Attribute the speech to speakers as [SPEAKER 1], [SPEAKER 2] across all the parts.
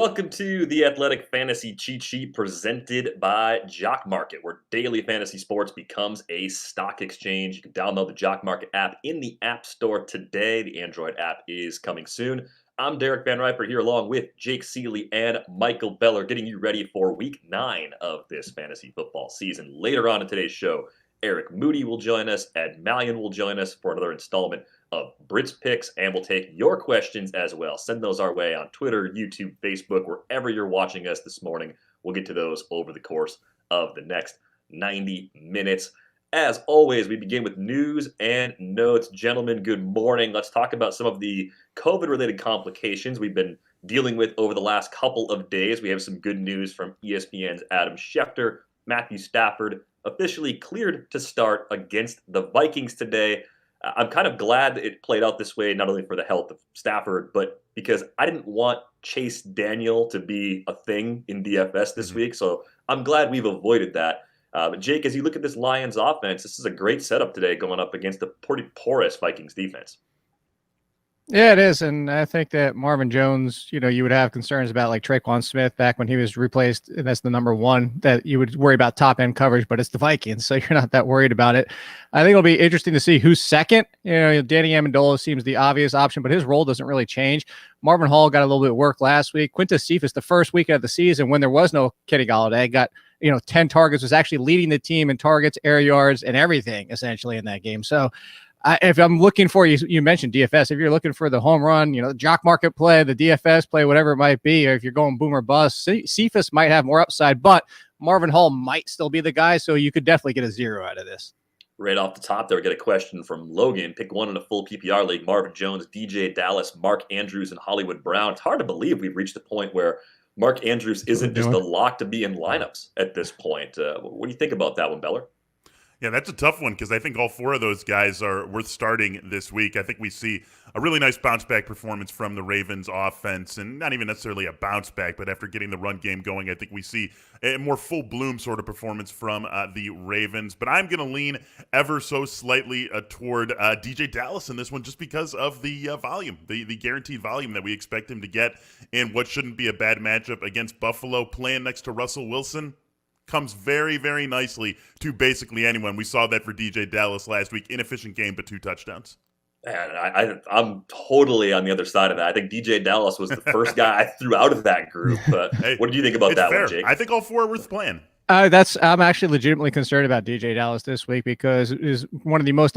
[SPEAKER 1] Welcome to the Athletic Fantasy Cheat Sheet presented by Jock Market, where daily fantasy sports becomes a stock exchange. You can download the Jock Market app in the App Store today. The Android app is coming soon. I'm Derek VanRiper here along with Jake Ciely and Michael Beller, getting you ready for week 9 of this fantasy football season. Later on in today's show, Eric Moody will join us, Ed Malyon will join us for another installment of Brits Picks, and we'll take your questions as well. Send those our way on Twitter, YouTube, Facebook, wherever you're watching us this morning. We'll get to those over the course of the next 90 minutes. As always, we begin with news and notes. Gentlemen, good morning. Let's talk about some of the COVID-related complications we've been dealing with over the last couple of days. We have some good news from ESPN's Adam Schefter. Matthew Stafford officially cleared to start against the Vikings today. I'm kind of glad that it played out this way, not only for the health of Stafford, but because I didn't want Chase Daniel to be a thing in DFS this week. So I'm glad we've avoided that. But Jake, as you look at this Lions offense, this is a great setup today going up against a pretty porous Vikings defense.
[SPEAKER 2] Yeah, it is. And I think that Marvin Jones, you would have concerns about like Traquan Smith back when he was replaced. And that's the number one that you would worry about top end coverage, but it's the Vikings. So you're not that worried about it. I think it'll be interesting to see who's second. Danny Amendola seems the obvious option, but his role doesn't really change. Marvin Hall got a little bit of work last week. Quintus Cephas, the first week of the season when there was no Kenny Golladay, got 10 targets, was actually leading the team in targets, air yards, and everything essentially in that game. So if I'm looking for you mentioned DFS. If you're looking for the home run, the Jock Market play, the DFS play, whatever it might be, or if you're going boom or bust, Cephas might have more upside, but Marvin Hall might still be the guy. So you could definitely get a 0 out of this.
[SPEAKER 1] Right off the top there, we get a question from Logan. Pick one in a full PPR league. Marvin Jones, DJ Dallas, Mark Andrews, and Hollywood Brown. It's hard to believe we've reached the point where Mark Andrews isn't just a lock to be in lineups at this point. What do you think about that one, Beller?
[SPEAKER 3] Yeah, that's a tough one because I think all 4 of those guys are worth starting this week. I think we see a really nice bounce-back performance from the Ravens offense, and not even necessarily a bounce-back, but after getting the run game going, I think we see a more full-bloom sort of performance from the Ravens. But I'm going to lean ever so slightly toward DJ Dallas in this one just because of the volume, the guaranteed volume that we expect him to get in what shouldn't be a bad matchup against Buffalo, playing next to Russell Wilson. Comes very, very nicely to basically anyone. We saw that for DJ Dallas last week. Inefficient game, but 2 touchdowns.
[SPEAKER 1] Man, I'm totally on the other side of that. I think DJ Dallas was the first guy I threw out of that group. Hey, what do you think about that
[SPEAKER 3] fair.
[SPEAKER 1] one, Jake?
[SPEAKER 3] I think all 4 are worth playing.
[SPEAKER 2] I'm actually legitimately concerned about DJ Dallas this week because it is one of the most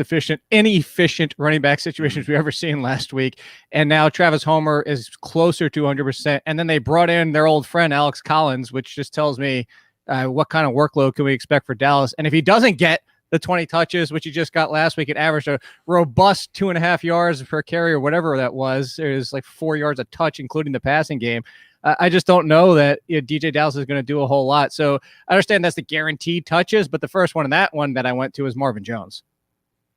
[SPEAKER 2] inefficient running back situations we've ever seen last week. And now Travis Homer is closer to 100%. And then they brought in their old friend, Alex Collins, which just tells me what kind of workload can we expect for Dallas? And if he doesn't get the 20 touches, which he just got last week, it averaged a robust 2.5 yards per carry or whatever that was. It was like 4 yards a touch, including the passing game. I just don't know that DJ Dallas is going to do a whole lot. So I understand that's the guaranteed touches, but the first one and that one that I went to was Marvin Jones.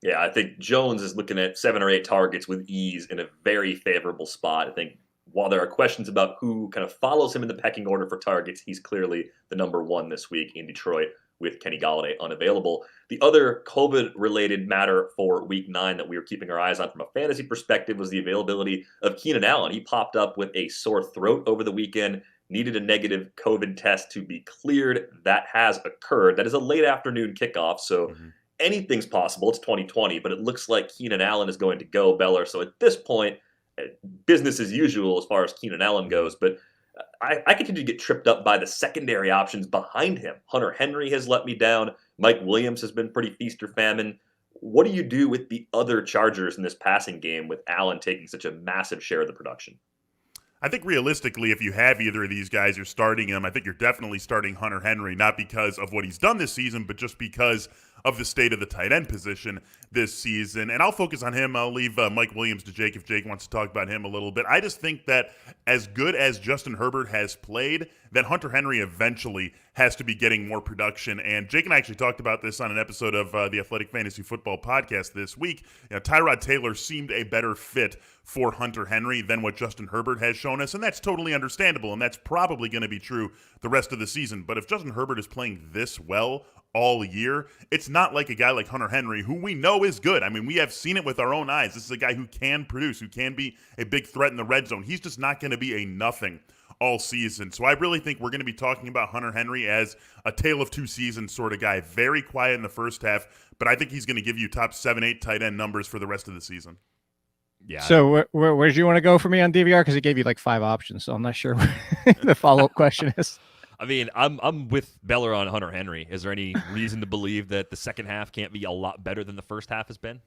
[SPEAKER 1] Yeah, I think Jones is looking at 7 or 8 targets with ease in a very favorable spot. I think while there are questions about who kind of follows him in the pecking order for targets, he's clearly the number 1 this week in Detroit with Kenny Golladay unavailable. The other COVID-related matter for week 9 that we were keeping our eyes on from a fantasy perspective was the availability of Keenan Allen. He popped up with a sore throat over the weekend, needed a negative COVID test to be cleared. That has occurred. That is a late afternoon kickoff, so anything's possible. It's 2020, but it looks like Keenan Allen is going to go, Beller. So at this point, business as usual as far as Keenan Allen goes, but I continue to get tripped up by the secondary options behind him. Hunter Henry has let me down. Mike Williams has been pretty feast or famine. What do you do with the other Chargers in this passing game with Allen taking such a massive share of the production?
[SPEAKER 3] I think realistically, if you have either of these guys, you're starting him. I think you're definitely starting Hunter Henry, not because of what he's done this season, but just because of the state of the tight end position this season. And I'll focus on him. I'll leave Mike Williams to Jake if Jake wants to talk about him a little bit. I just think that as good as Justin Herbert has played, that Hunter Henry eventually has to be getting more production. And Jake and I actually talked about this on an episode of the Athletic Fantasy Football podcast this week. Tyrod Taylor seemed a better fit for Hunter Henry than what Justin Herbert has shown us, and that's totally understandable, and that's probably going to be true the rest of the season. But if Justin Herbert is playing this well all year, it's not like a guy like Hunter Henry, who we know is good. I mean, we have seen it with our own eyes. This is a guy who can produce, who can be a big threat in the red zone. He's just not going to be a nothing all season. So I really think we're going to be talking about Hunter Henry as a tale of two seasons sort of guy. Very quiet in the first half, but I think he's going to give you top 7-8 tight end numbers for the rest of the season.
[SPEAKER 2] Yeah. So where do you want to go for me on DVR? Because he gave you like 5 options, so I'm not sure what the follow-up question is.
[SPEAKER 4] I mean, I'm with Beller on Hunter Henry. Is there any reason to believe that the second half can't be a lot better than the first half has been?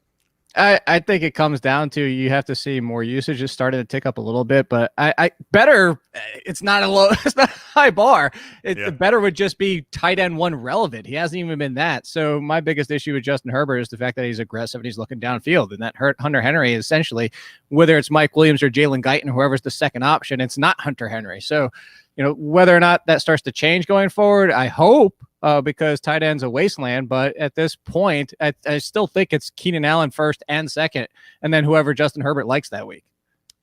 [SPEAKER 2] I think it comes down to you have to see more usage. It's starting to tick up a little bit, but I better. It's not it's not a high bar. The better would just be tight end 1 relevant. He hasn't even been that. So my biggest issue with Justin Herbert is the fact that he's aggressive and he's looking downfield, and that Hunter Henry is essentially, whether it's Mike Williams or Jalen Guyton, whoever's the second option, it's not Hunter Henry. So, whether or not that starts to change going forward, I hope. Because tight end's a wasteland, but at this point, I still think it's Keenan Allen first and second, and then whoever Justin Herbert likes that week.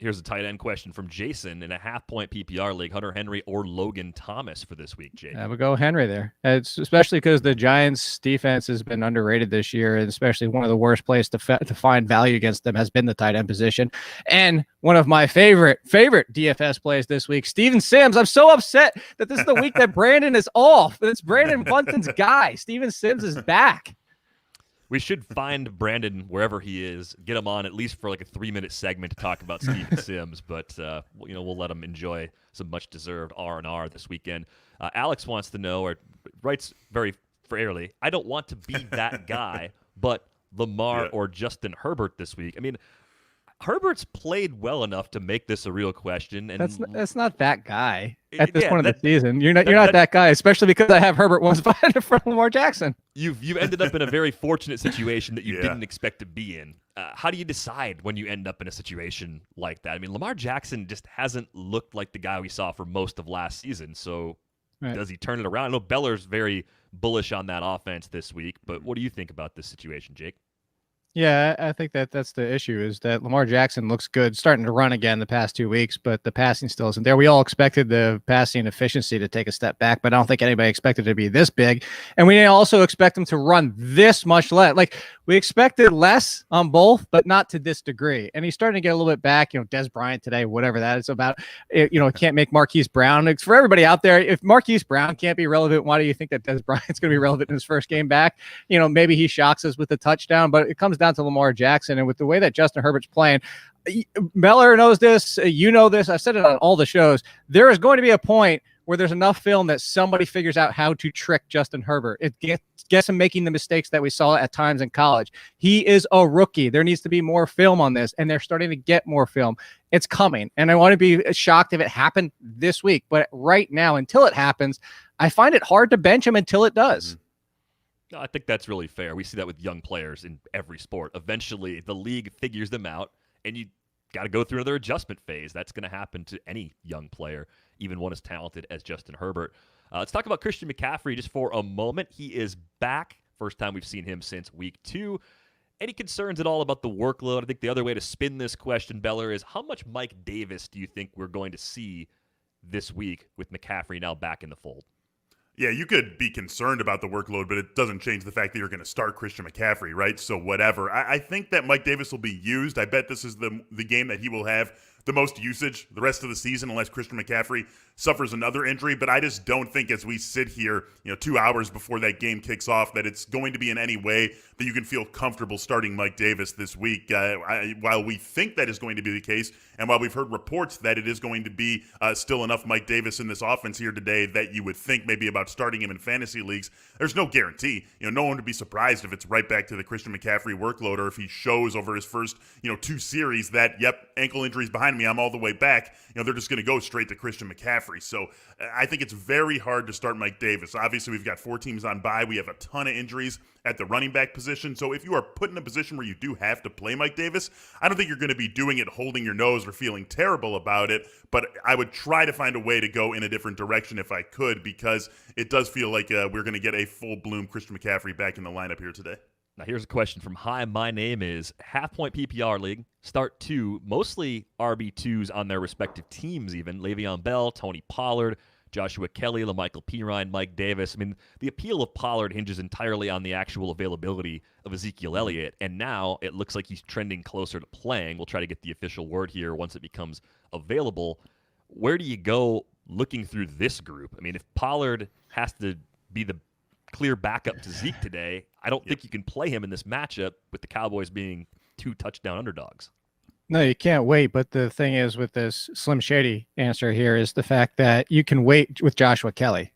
[SPEAKER 4] Here's a tight end question from Jason in a half-point PPR league: Hunter Henry or Logan Thomas for this week, Jake?
[SPEAKER 2] I would go Henry there. It's especially because the Giants' defense has been underrated this year, and especially one of the worst places to find value against them has been the tight end position. And one of my favorite DFS plays this week, Steven Sims. I'm so upset that this is the week that Brandon is off. It's Brandon Bunton's guy. Steven Sims is back.
[SPEAKER 4] We should find Brandon wherever he is, get him on at least for like a 3-minute segment to talk about Steven Sims, but we'll let him enjoy some much-deserved R&R this weekend. Alex wants to know, or writes very fairly, I don't want to be that guy, but Lamar or Justin Herbert this week. I mean, Herbert's played well enough to make this a real question, and
[SPEAKER 2] that's not that guy at this point of the season. You're not that guy, especially because I have Herbert once behind in front of Lamar Jackson.
[SPEAKER 4] You've ended up in a very fortunate situation that you didn't expect to be in. How do you decide when you end up in a situation like that? I mean, Lamar Jackson just hasn't looked like the guy we saw for most of last season. So does he turn it around? I know Beller's very bullish on that offense this week, but what do you think about this situation, Jake?
[SPEAKER 2] Yeah, I think that's the issue, is that Lamar Jackson looks good, starting to run again the past 2 weeks, but the passing still isn't there. We all expected the passing efficiency to take a step back, but I don't think anybody expected it to be this big. And we also expect him to run this much less. Like, we expected less on both, but not to this degree. And he's starting to get a little bit back. Des Bryant today, whatever that is about. Can't make Marquise Brown. It's for everybody out there, if Marquise Brown can't be relevant, why do you think that Des Bryant's going to be relevant in his first game back? Maybe he shocks us with a touchdown, but it comes down to Lamar Jackson. And with the way that Justin Herbert's playing, Meller knows this, this, I've said it on all the shows, there is going to be a point where there's enough film that somebody figures out how to trick Justin Herbert. It gets him making the mistakes that we saw at times in college. He is a rookie. There needs to be more film on this, and they're starting to get more film. It's coming, and I want to be shocked if it happened this week. But right now, until it happens, I find it hard to bench him until it does.
[SPEAKER 4] I think that's really fair. We see that with young players in every sport. Eventually, the league figures them out, and you got to go through another adjustment phase. That's going to happen to any young player, even one as talented as Justin Herbert. Let's talk about Christian McCaffrey just for a moment. He is back. First time we've seen him since week 2. Any concerns at all about the workload? I think the other way to spin this question, Beller, is how much Mike Davis do you think we're going to see this week with McCaffrey now back in the fold?
[SPEAKER 3] Yeah, you could be concerned about the workload, but it doesn't change the fact that you're going to start Christian McCaffrey, right? So whatever. I think that Mike Davis will be used. I bet this is the game that he will have the most usage the rest of the season, unless Christian McCaffrey suffers another injury. But I just don't think, as we sit here, 2 hours before that game kicks off, that it's going to be in any way that you can feel comfortable starting Mike Davis this week. While we think that is going to be the case, and while we've heard reports that it is going to be still enough Mike Davis in this offense here today that you would think maybe about starting him in fantasy leagues, there's no guarantee. No one would be surprised if it's right back to the Christian McCaffrey workload, or if he shows over his first 2 series that, ankle injuries behind me, I'm all the way back. They're just going to go straight to Christian McCaffrey. So I think it's very hard to start Mike Davis. Obviously, we've got 4 teams on bye. We have a ton of injuries at the running back position. So if you are put in a position where you do have to play Mike Davis, I don't think you're going to be doing it holding your nose or feeling terrible about it. But I would try to find a way to go in a different direction if I could, because it does feel like we're going to get a full-bloom Christian McCaffrey back in the lineup here today.
[SPEAKER 4] Now, here's a question from Hi, my name is half-point PPR league. Start 2, mostly RB2s on their respective teams even. Le'Veon Bell, Tony Pollard, Joshua Kelly, LaMichael Pirine, Mike Davis. I mean, the appeal of Pollard hinges entirely on the actual availability of Ezekiel Elliott, and now it looks like he's trending closer to playing. We'll try to get the official word here once it becomes available. Where do you go looking through this group, I mean, if Pollard has to be the clear backup to Zeke today, I don't think you can play him in this matchup with the Cowboys being 2 touchdown underdogs.
[SPEAKER 2] No, you can't wait. But the thing is with this Slim Shady answer here is the fact that you can wait with Joshua Kelly.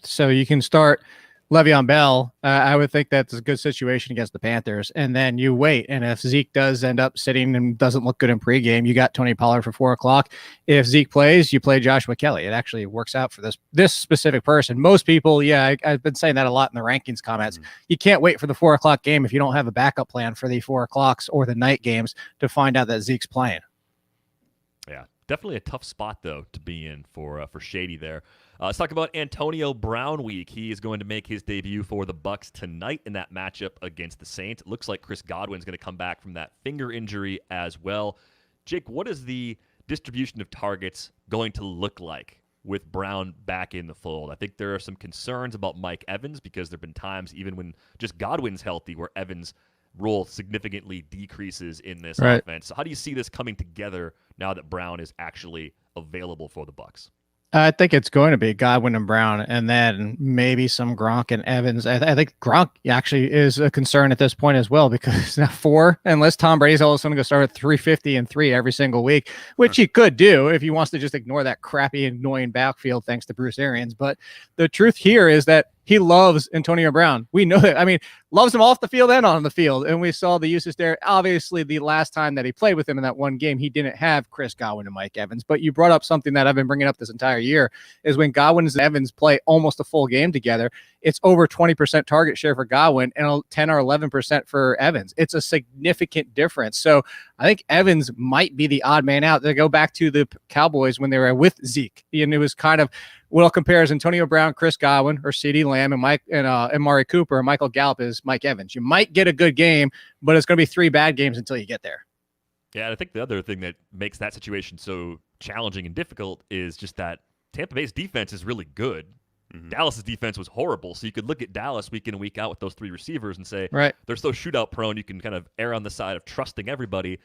[SPEAKER 2] So you can start Le'Veon Bell. I would think that's a good situation against the Panthers. And then you wait. And if Zeke does end up sitting and doesn't look good in pregame, you got Tony Pollard for 4:00. If Zeke plays, you play Joshua Kelly. It actually works out for this specific person. Most people, I've been saying that a lot in the rankings comments. You can't wait for the 4:00 game if you don't have a backup plan for the 4:00 or the night games to find out that Zeke's playing.
[SPEAKER 4] Yeah, definitely a tough spot, though, to be in for Shady there. Let's talk about Antonio Brown week. He is going to make his debut for the Bucs tonight in that matchup against the Saints. It looks like Chris Godwin's going to come back from that finger injury as well. Jake, what is the distribution of targets going to look like with Brown back in the fold? I think there are some concerns about Mike Evans because there have been times, even when just Godwin's healthy, where Evans' role significantly decreases in this offense. So how do you see this coming together now that Brown is actually available for the Bucs?
[SPEAKER 2] I think it's going to be Godwin and Brown, and then maybe some Gronk and Evans. I think Gronk actually is a concern at this point as well, because now 4, unless Tom Brady's all of a sudden going to start at 350 and 3 every single week, which he could do if he wants to just ignore that crappy, annoying backfield thanks to Bruce Arians. But the truth here is that he loves Antonio Brown. We know that. I mean, loves him off the field and on the field. And we saw the usage there. Obviously, the last time that he played with him in that one game, he didn't have Chris Godwin and Mike Evans. But you brought up something that I've been bringing up this entire year, is when Godwin and Evans play almost a full game together, it's over 20% target share for Godwin and 10 or 11% for Evans. It's a significant difference. So I think Evans might be the odd man out. They go back to the Cowboys when they were with Zeke. And it was kind of, well, compares Antonio Brown, Chris Godwin, or CeeDee Lamb, and Amari Cooper, and Michael Gallup is Mike Evans. You might get a good game, but it's going to be 3 bad games until you get there.
[SPEAKER 4] Yeah, and I think the other thing that makes that situation so challenging and difficult is just that Tampa Bay's defense is really good. Dallas's defense was horrible, so you could look at Dallas week in and week out with those 3 receivers and say, they're so shootout prone, you can kind of err on the side of trusting everybody.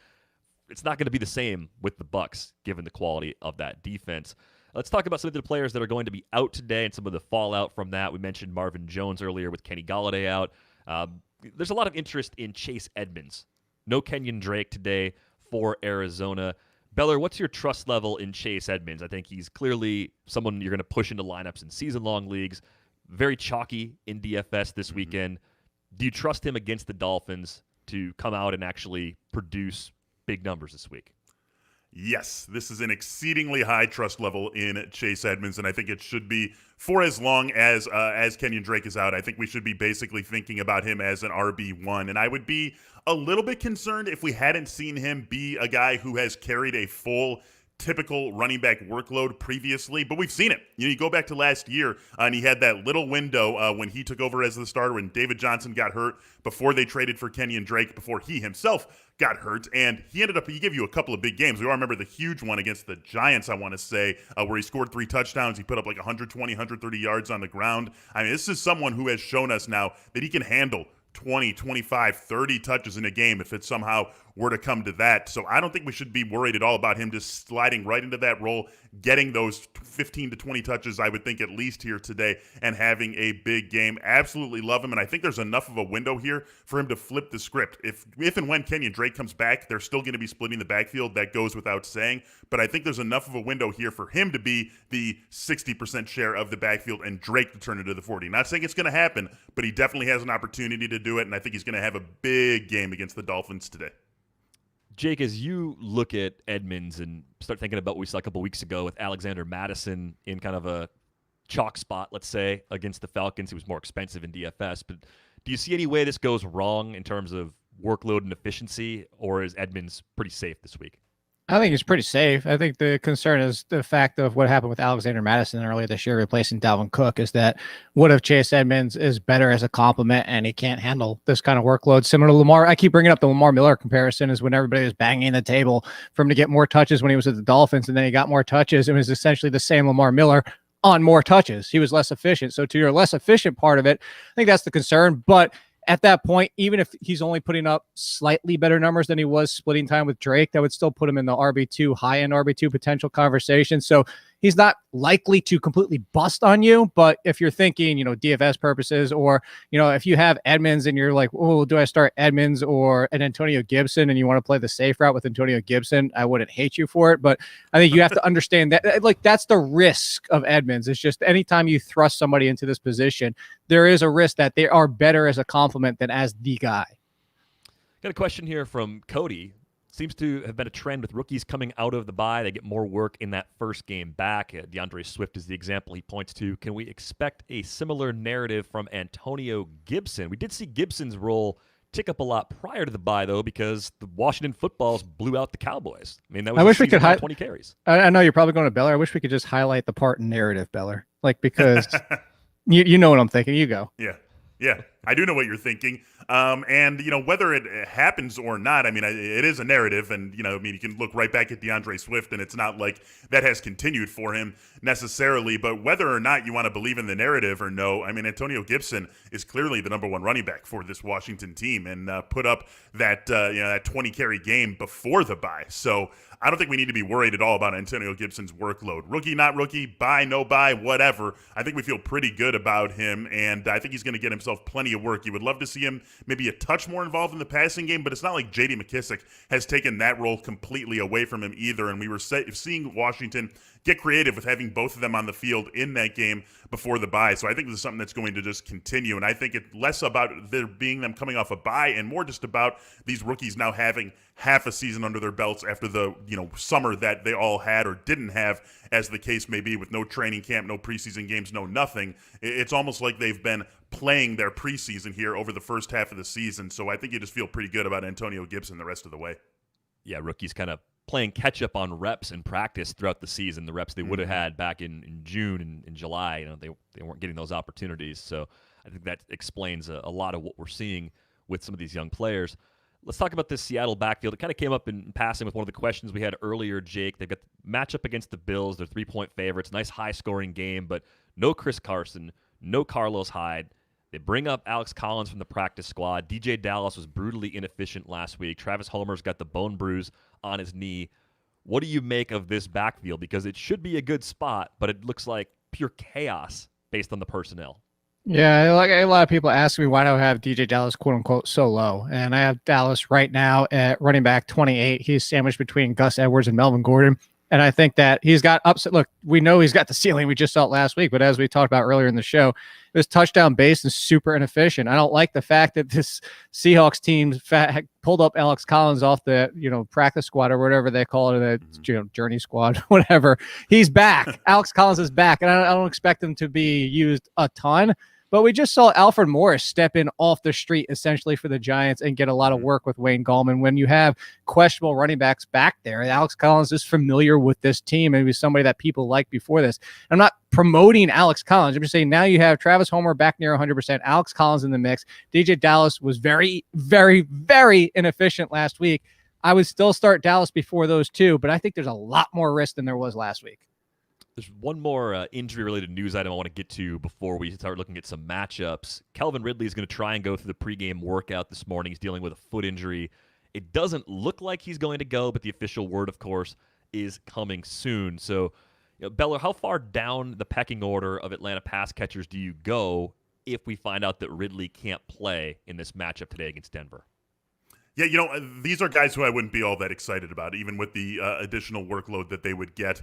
[SPEAKER 4] It's not going to be the same with the Bucs, given the quality of that defense. Let's talk about some of the players that are going to be out today and some of the fallout from that. We mentioned Marvin Jones earlier with Kenny Golladay out. There's a lot of interest in Chase Edmonds. No Kenyon Drake today for Arizona. Beller, what's your trust level in Chase Edmonds? I think he's clearly someone you're going to push into lineups in season-long leagues. Very chalky in DFS this weekend. Do you trust him against the Dolphins to come out and actually produce big numbers this week?
[SPEAKER 3] Yes, this is an exceedingly high trust level in Chase Edmonds, and I think it should be for as long as Kenyon Drake is out. I think we should be basically thinking about him as an RB1, and I would be a little bit concerned if we hadn't seen him be a guy who has carried a full typical running back workload previously, but we've seen it. You go back to last year, and he had that little window when he took over as the starter when David Johnson got hurt, before they traded for Kenyon Drake, before he himself got hurt, and he gave you a couple of big games. We all remember the huge one against the Giants, I want to say, where he scored 3 touchdowns. He put up like 120, 130 yards on the ground. I mean, this is someone who has shown us now that he can handle 20, 25, 30 touches in a game if it somehow were to come to that. So I don't think we should be worried at all about him just sliding right into that role, getting those 15 to 20 touches, I would think, at least here today, and having a big game. Absolutely love him, and I think there's enough of a window here for him to flip the script. If and when Kenyon Drake comes back, they're still going to be splitting the backfield. That goes without saying, but I think there's enough of a window here for him to be the 60% share of the backfield and Drake to turn it to the 40. Not saying it's going to happen, but he definitely has an opportunity to do it, and I think he's going to have a big game against the Dolphins today.
[SPEAKER 4] Jake, as you look at Edmonds and start thinking about what we saw a couple weeks ago with Alexander Mattison in kind of a chalk spot, let's say, against the Falcons, he was more expensive in DFS, but do you see any way this goes wrong in terms of workload and efficiency, or is Edmonds pretty safe this week?
[SPEAKER 2] I think he's pretty safe. I think the concern is the fact of what happened with Alexander Mattison earlier this year replacing Dalvin Cook, is that what if Chase Edmonds is better as a complement and he can't handle this kind of workload? Similar to Lamar, I keep bringing up the Lamar Miller comparison, is when everybody was banging the table for him to get more touches when he was at the Dolphins, and then he got more touches. It was essentially the same Lamar Miller on more touches. He was less efficient. So to your less efficient part of it, I think that's the concern. But at that point, even if he's only putting up slightly better numbers than he was splitting time with Drake, that would still put him in the RB2, high-end RB2 potential conversation. So he's not likely to completely bust on you. But if you're thinking, DFS purposes, or, if you have Edmonds and you're like, oh, do I start Edmonds or an Antonio Gibson, and you want to play the safe route with Antonio Gibson, I wouldn't hate you for it. But I think you have to understand that, like, that's the risk of Edmonds. It's just anytime you thrust somebody into this position, there is a risk that they are better as a complement than as the guy.
[SPEAKER 4] Got a question here from Cody. Seems to have been a trend with rookies coming out of the bye. They get more work in that first game back. DeAndre Swift is the example he points to. Can we expect a similar narrative from Antonio Gibson? We did see Gibson's role tick up a lot prior to the bye, though, because the Washington Footballs blew out the Cowboys. I mean, that was
[SPEAKER 2] I wish we could
[SPEAKER 4] 20 carries.
[SPEAKER 2] I know you're probably going to Beller. I wish we could just highlight the part in narrative, Beller. Like, because you know what I'm thinking. You go.
[SPEAKER 3] Yeah, I do know what you're thinking. And, whether it happens or not, I mean, it is a narrative. And, you can look right back at DeAndre Swift, and it's not like that has continued for him necessarily. But whether or not you want to believe in the narrative or no, I mean, Antonio Gibson is clearly the number one running back for this Washington team and put up that 20 carry game before the bye. So I don't think we need to be worried at all about Antonio Gibson's workload. Rookie, not rookie, buy, no buy, whatever. I think we feel pretty good about him, and I think he's going to get himself plenty of work. You would love to see him maybe a touch more involved in the passing game, but it's not like J.D. McKissic has taken that role completely away from him either, and we were seeing Washington get creative with having both of them on the field in that game before the bye. So I think this is something that's going to just continue, and I think it's less about there being them coming off a bye and more just about these rookies now having half a season under their belts after the summer that they all had or didn't have, as the case may be, with no training camp, no preseason games, no nothing. It's almost like they've been playing their preseason here over the first half of the season. So I think you just feel pretty good about Antonio Gibson the rest of the way.
[SPEAKER 4] Yeah, rookies kind of playing catch-up on reps in practice throughout the season, the reps they would have had back in June and in July. They weren't getting those opportunities. So I think that explains a lot of what we're seeing with some of these young players. Let's talk about this Seattle backfield. It kind of came up in passing with one of the questions we had earlier, Jake. They've got the matchup against the Bills. They're 3-point favorites. Nice high-scoring game, but no Chris Carson, no Carlos Hyde. They bring up Alex Collins from the practice squad. DJ Dallas was brutally inefficient last week. Travis Homer's got the bone bruise on his knee. What do you make of this backfield? Because it should be a good spot, but it looks like pure chaos based on the personnel.
[SPEAKER 2] Yeah, like a lot of people ask me why do I have DJ Dallas quote unquote so low, and I have Dallas right now at running back 28. He's sandwiched between Gus Edwards and Melvin Gordon, and I think that he's got upset. Look, we know he's got the ceiling. We just saw it last week, but as we talked about earlier in the show, it was touchdown based and super inefficient. I don't like the fact that this Seahawks team pulled up Alex Collins off the practice squad or whatever they call it, the journey squad, whatever. He's back. Alex Collins is back, and I don't expect him to be used a ton. But we just saw Alfred Morris step in off the street essentially for the Giants and get a lot of work with Wayne Gallman. When you have questionable running backs back there, Alex Collins is familiar with this team and he was somebody that people liked before this. I'm not promoting Alex Collins. I'm just saying now you have Travis Homer back near 100%, Alex Collins in the mix. DJ Dallas was very, very, very inefficient last week. I would still start Dallas before those two, but I think there's a lot more risk than there was last week.
[SPEAKER 4] There's one more injury-related news item I want to get to before we start looking at some matchups. Calvin Ridley is going to try and go through the pregame workout this morning. He's dealing with a foot injury. It doesn't look like he's going to go, but the official word, of course, is coming soon. So, Beller, how far down the pecking order of Atlanta pass catchers do you go if we find out that Ridley can't play in this matchup today against Denver?
[SPEAKER 3] Yeah, these are guys who I wouldn't be all that excited about, even with the additional workload that they would get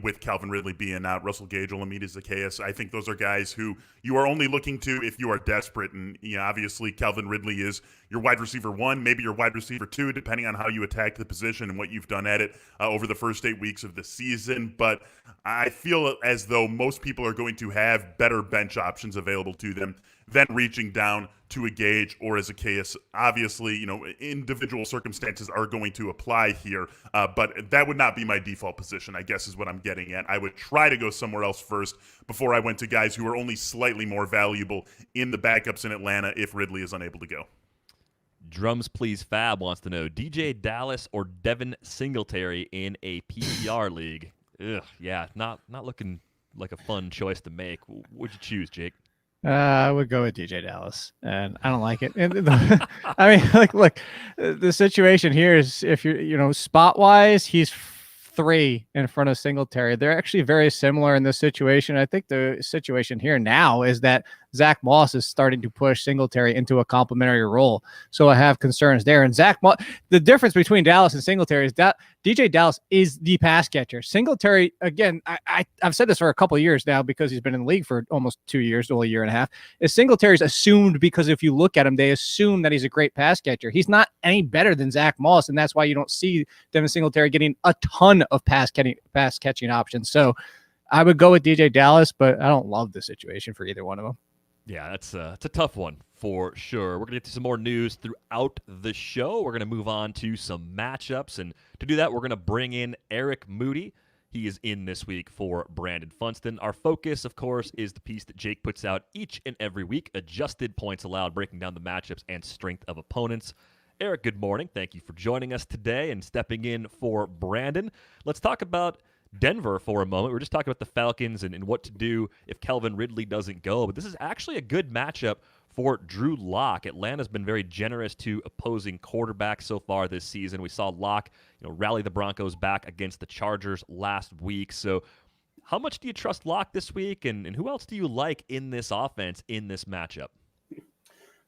[SPEAKER 3] with Calvin Ridley being out, Russell Gage, Olamide Zaccheaus. I think those are guys who you are only looking to if you are desperate. And obviously Calvin Ridley is your wide receiver 1, maybe your wide receiver 2, depending on how you attack the position and what you've done at it over the first 8 weeks of the season. But I feel as though most people are going to have better bench options available to them than reaching down to a Gage or as a Zaccheaus. Obviously, individual circumstances are going to apply here, but that would not be my default position, I guess is what I'm getting at. I would try to go somewhere else first before I went to guys who are only slightly more valuable in the backups in Atlanta if Ridley is unable to go.
[SPEAKER 4] Drums Please Fab wants to know, DJ Dallas or Devin Singletary in a PPR league? Ugh, yeah, not looking like a fun choice to make. What'd you choose, Jake?
[SPEAKER 2] I would go with DJ Dallas, and I don't like it. I mean, look, the situation here is if you're, spot wise, he's 3 in front of Singletary. They're actually very similar in this situation. I think the situation here now is that Zach Moss is starting to push Singletary into a complementary role. So I have concerns there. And Zach Moss, the difference between Dallas and Singletary is that DJ Dallas is the pass catcher. Singletary, again, I've said this for a couple of years now because he's been in the league for almost 2 years, well, a year and a half. Is Singletary's assumed because if you look at him, they assume that he's a great pass catcher. He's not any better than Zach Moss, and that's why you don't see Devin Singletary getting a ton of pass catching options. So I would go with DJ Dallas, but I don't love the situation for either one of them.
[SPEAKER 4] Yeah, it's a tough one for sure. We're going to get to some more news throughout the show. We're going to move on to some matchups. And to do that, we're going to bring in Eric Moody. He is in this week for Brandon Funston. Our focus, of course, is the piece that Jake puts out each and every week, Adjusted Points Allowed, breaking down the matchups and strength of opponents. Eric, good morning. Thank you for joining us today and stepping in for Brandon. Let's talk about Denver for a moment. We're just talking about the Falcons and what to do if Calvin Ridley doesn't go, but this is actually a good matchup for Drew Lock. Atlanta's been very generous to opposing quarterbacks so far this season. We saw Lock, rally the Broncos back against the Chargers last week. So how much do you trust Lock this week, and who else do you like in this offense in this matchup?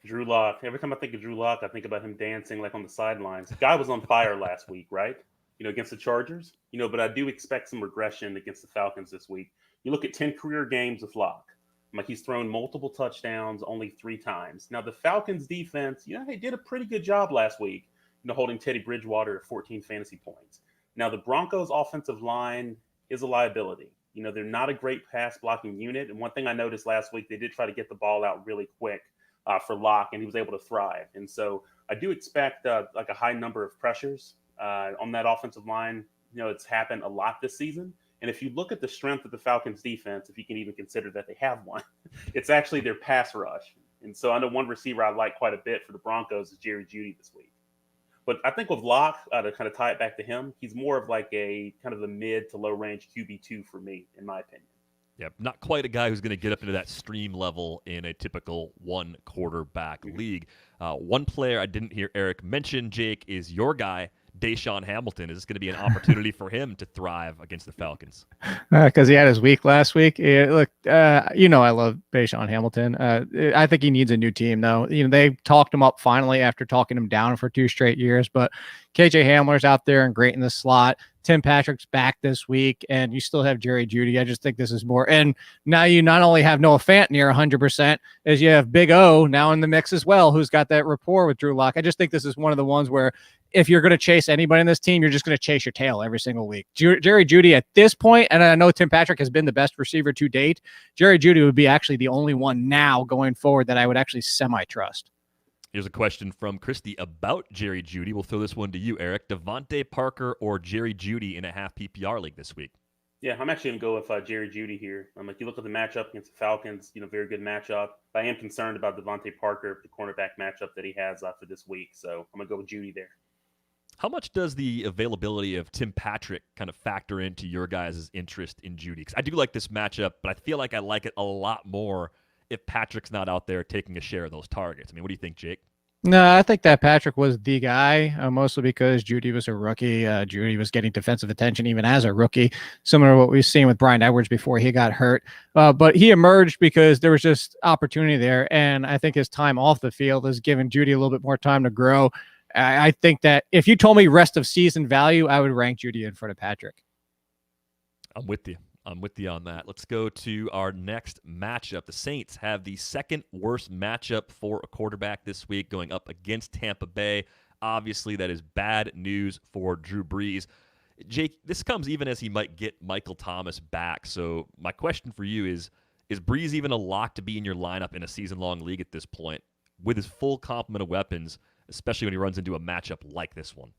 [SPEAKER 5] Drew Lock. Every time I think of Drew Lock, I think about him dancing like on the sidelines. The guy was on fire last week, right? Against the Chargers, but I do expect some regression against the Falcons this week. You look at 10 career games of Lock. Like, he's thrown multiple touchdowns only 3 times. Now, the Falcons defense, they did a pretty good job last week, holding Teddy Bridgewater at 14 fantasy points. Now, the Broncos offensive line is a liability. They're not a great pass blocking unit. And one thing I noticed last week, they did try to get the ball out really quick for Lock, and he was able to thrive. And so I do expect like a high number of pressures on that offensive line. It's happened a lot this season. And if you look at the strength of the Falcons defense, if you can even consider that they have one, it's actually their pass rush. And so I know one receiver I like quite a bit for the Broncos is Jerry Jeudy this week. But I think with Locke, to kind of tie it back to him, he's more of like a kind of the mid to low range QB2 for me, in my opinion.
[SPEAKER 4] Yeah, not quite a guy who's going to get up into that stream level in a typical one quarterback league. One player I didn't hear Eric mention, Jake, is your guy, Deshaun Hamilton. Is this going to be an opportunity for him to thrive against the Falcons?
[SPEAKER 2] Because he had his week last week. Look, I love Deshaun Hamilton. I think he needs a new team, though. They talked him up finally after talking him down for 2 straight years. But KJ Hamler's out there and great in the slot. Tim Patrick's back this week, and you still have Jerry Jeudy. I just think this is more. And now you not only have Noah Fant near 100%, as you have Big O now in the mix as well, who's got that rapport with Drew Lock. I just think this is one of the ones where if you're going to chase anybody in this team, you're just going to chase your tail every single week. Jerry Jeudy at this point, and I know Tim Patrick has been the best receiver to date, Jerry Jeudy would be actually the only one now going forward that I would actually semi-trust.
[SPEAKER 4] Here's a question from Christy about Jerry Jeudy. We'll throw this one to you, Eric. Devontae Parker or Jerry Jeudy in a half PPR league this week?
[SPEAKER 5] Yeah, I'm actually going to go with Jerry Jeudy here. If you look at the matchup against the Falcons, very good matchup. But I am concerned about Devontae Parker, the cornerback matchup that he has for this week. So I'm going to go with Jeudy there.
[SPEAKER 4] How much does the availability of Tim Patrick kind of factor into your guys' interest in Jeudy? Because I do like this matchup, but I feel like I like it a lot more if Patrick's not out there taking a share of those targets. What do you think, Jake?
[SPEAKER 2] No, I think that Patrick was the guy, mostly because Jeudy was a rookie. Jeudy was getting defensive attention even as a rookie, similar to what we've seen with Brian Edwards before he got hurt. But he emerged because there was just opportunity there, and I think his time off the field has given Jeudy a little bit more time to grow. I think that if you told me rest of season value, I would rank Jeudy in front of Patrick.
[SPEAKER 4] I'm with you on that. Let's go to our next matchup. The Saints have the second worst matchup for a quarterback this week, going up against Tampa Bay. Obviously, that is bad news for Drew Brees. Jake, this comes even as he might get Michael Thomas back. So my question for you is Brees even a lock to be in your lineup in a season-long league at this point with his full complement of weapons, especially when he runs into a matchup like this one?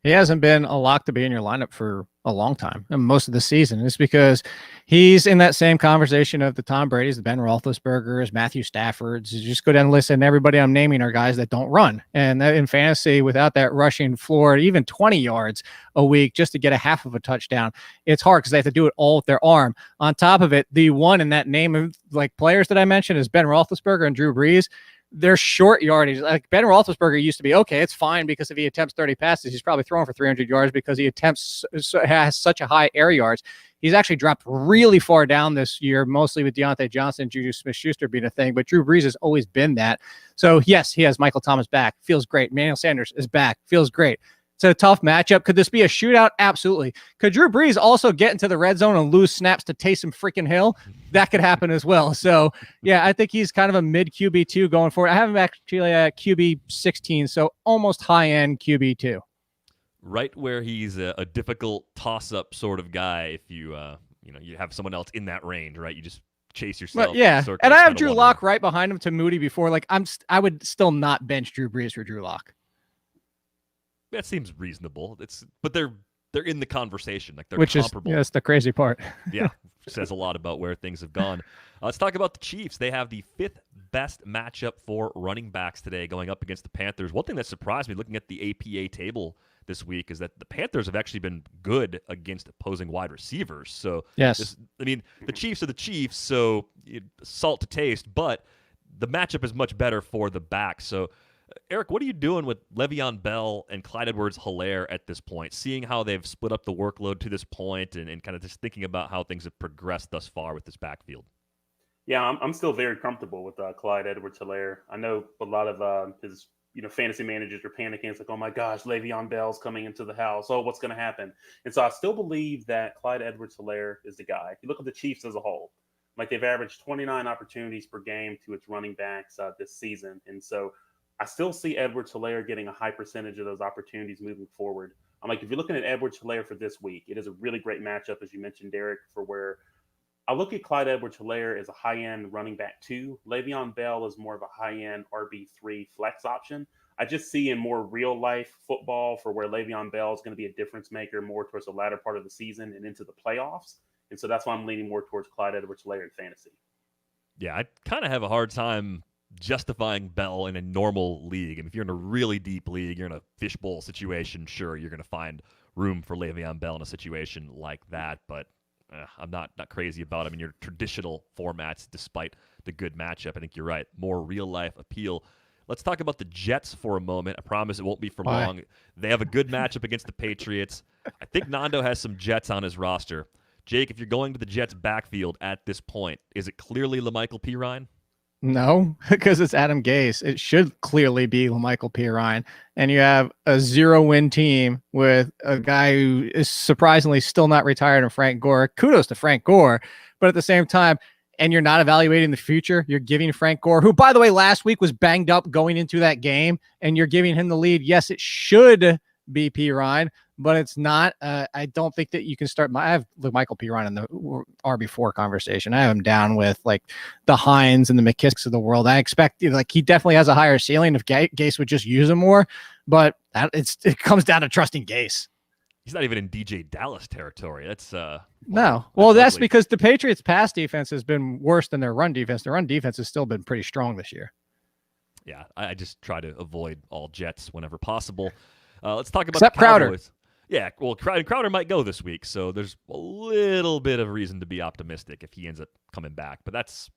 [SPEAKER 2] He hasn't been a lock to be in your lineup for a long time, and most of the season. It's because he's in that same conversation of the Tom Brady's, the Ben Roethlisbergers, Matthew Staffords. You just go down and listen. Everybody I'm naming are guys that don't run. And that in fantasy, without that rushing floor, even 20 yards a week just to get a half of a touchdown, it's hard because they have to do it all with their arm. On top of it, the one in that name of like players that I mentioned is Ben Roethlisberger and Drew Brees. they're short yardage. Like Ben Roethlisberger used to be, okay, it's fine because if he attempts 30 passes, he's probably throwing for 300 yards because he has such a high air yards. He's actually dropped really far down this year, mostly with Deontay Johnson and Juju Smith-Schuster being a thing, but Drew Brees has always been that. So, yes, he has Michael Thomas back. Feels great. Emmanuel Sanders is back. Feels great. It's a tough matchup. Could this be a shootout? Absolutely. Could Drew Brees also get into the red zone and lose snaps to Taysom freaking Hill? That could happen as well. So, yeah, I think he's kind of a mid QB2 going forward. I have him actually at QB16, so almost high-end QB2.
[SPEAKER 4] Right where he's a difficult toss-up sort of guy if you you have someone else in that range, right? You just chase yourself.
[SPEAKER 2] But yeah, and I have Drew Lock right behind him to Moody before. Like I would still not bench Drew Brees for Drew Lock.
[SPEAKER 4] That seems reasonable. But they're in the conversation, like they're
[SPEAKER 2] Which
[SPEAKER 4] comparable.
[SPEAKER 2] That's the crazy part.
[SPEAKER 4] Yeah, says a lot about where things have gone. Let's talk about the Chiefs. They have the 5th best matchup for running backs today, going up against the Panthers. One thing that surprised me looking at the APA table this week is that the Panthers have actually been good against opposing wide receivers. So
[SPEAKER 2] yes,
[SPEAKER 4] the Chiefs are the Chiefs, so salt to taste, but the matchup is much better for the backs. So Eric, what are you doing with Le'Veon Bell and Clyde Edwards-Helaire at this point, seeing how they've split up the workload to this point and kind of just thinking about how things have progressed thus far with this backfield?
[SPEAKER 5] Yeah, I'm still very comfortable with Clyde Edwards-Helaire. I know a lot of his fantasy managers are panicking. It's like, oh my gosh, Le'Veon Bell's coming into the house. Oh, what's going to happen? And so I still believe that Clyde Edwards-Helaire is the guy. If you look at the Chiefs as a whole, like they've averaged 29 opportunities per game to its running backs this season. And so I still see Edwards-Helaire getting a high percentage of those opportunities moving forward. I'm like, if you're looking at Edwards-Helaire for this week, it is a really great matchup, as you mentioned, Derek, for where I look at Clyde Edwards-Helaire as a high-end running back 2. Le'Veon Bell is more of a high-end RB3 flex option. I just see in more real-life football for where Le'Veon Bell is going to be a difference maker more towards the latter part of the season and into the playoffs. And so that's why I'm leaning more towards Clyde Edwards-Helaire in fantasy.
[SPEAKER 4] Yeah, I kind of have a hard time justifying Bell in a normal league. I mean, if you're in a really deep league, you're in a fishbowl situation, sure, you're going to find room for Le'Veon Bell in a situation like that, but I'm not crazy about him in your traditional formats despite the good matchup. I think you're right. More real-life appeal. Let's talk about the Jets for a moment. I promise it won't be for long. They have a good matchup against the Patriots. I think Nando has some Jets on his roster. Jake, if you're going to the Jets backfield at this point, is it clearly LaMichael Pirine?
[SPEAKER 2] No, because it's Adam Gase. It should clearly be LaMichael Pirine. And you have a 0-win team with a guy who is surprisingly still not retired in Frank Gore. Kudos to Frank Gore. But at the same time, and you're not evaluating the future, you're giving Frank Gore, who, by the way, last week was banged up going into that game, and you're giving him the lead. Yes, it should be Pirine, but it's not. I don't think that you can start. I have Michael Pirine in the RB4 conversation. I have him down with like the Hines and the McKissicks of the world. I expect like he definitely has a higher ceiling if Gase would just use him more, but it comes down to trusting Gase.
[SPEAKER 4] He's not even in DJ Dallas territory. That's
[SPEAKER 2] no. Well, that's because the Patriots' pass defense has been worse than their run defense. Their run defense has still been pretty strong this year.
[SPEAKER 4] Yeah, I just try to avoid all Jets whenever possible. Let's talk about
[SPEAKER 2] Except
[SPEAKER 4] the Cowboys.
[SPEAKER 2] Crowder.
[SPEAKER 4] Yeah, well, Crowder might go this week, so there's a little bit of reason to be optimistic if he ends up coming back. But that's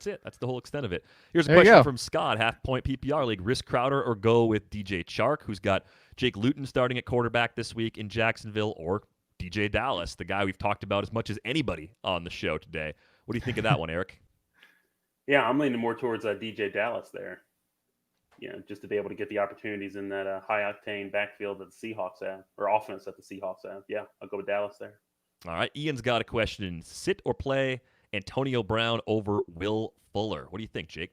[SPEAKER 4] it. That's the whole extent of it. Here's a question from Scott, half-point PPR league. Risk Crowder or go with DJ Chark, who's got Jake Luton starting at quarterback this week in Jacksonville, or DJ Dallas, the guy we've talked about as much as anybody on the show today. What do you think of that one, Eric?
[SPEAKER 5] Yeah, I'm leaning more towards DJ Dallas there. Just to be able to get the opportunities in that high-octane backfield that the Seahawks have, or offense that the Seahawks have. Yeah, I'll go with Dallas there.
[SPEAKER 4] All right, Ian's got a question. Sit or play Antonio Brown over Will Fuller? What do you think, Jake?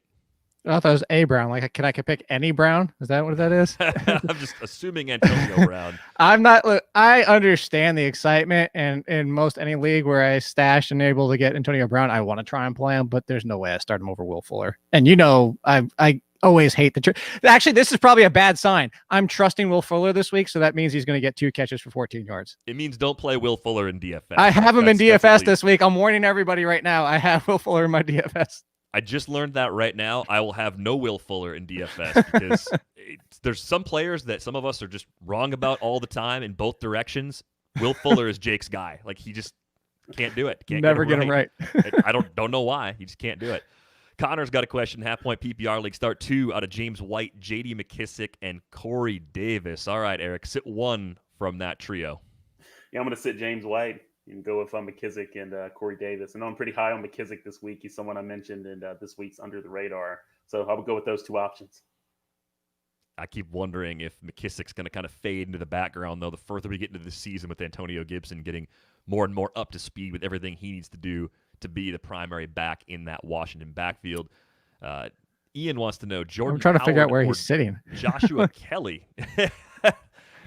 [SPEAKER 2] I thought it was A Brown. Like, can I pick any Brown? Is that what that is?
[SPEAKER 4] I'm just assuming Antonio Brown.
[SPEAKER 2] I'm not. Look, I understand the excitement, and in most any league where I stash and able to get Antonio Brown, I want to try and play him, but there's no way I start him over Will Fuller. And I always hate actually, this is probably a bad sign. I'm trusting Will Fuller this week, so that means he's going to get 2 catches for 14 yards.
[SPEAKER 4] It means don't play Will Fuller in DFS.
[SPEAKER 2] I have him in DFS this week. I'm warning everybody right now. I have Will Fuller in my DFS.
[SPEAKER 4] I just learned that right now. I will have no Will Fuller in DFS because there's some players that some of us are just wrong about all the time in both directions. Will Fuller is Jake's guy. Like, he just can't do it. Can't
[SPEAKER 2] Never get him right.
[SPEAKER 4] I don't know why. He just can't do it. Connor's got a question. Half-point PPR league. Start 2 out of James White, J.D. McKissick, and Corey Davis. All right, Eric, sit 1 from that trio.
[SPEAKER 5] Yeah, I'm going to sit James White and go with McKissick and Corey Davis. I know I'm pretty high on McKissick this week. He's someone I mentioned, and this week's under the radar. So I would go with those 2 options.
[SPEAKER 4] I keep wondering if McKissick's going to kind of fade into the background, though, the further we get into the season with Antonio Gibson getting more and more up to speed with everything he needs to do to be the primary back in that Washington backfield. Ian wants to know, Jordan
[SPEAKER 2] I'm trying to figure
[SPEAKER 4] Howard
[SPEAKER 2] out where
[SPEAKER 4] or
[SPEAKER 2] he's sitting.
[SPEAKER 4] Joshua Kelly.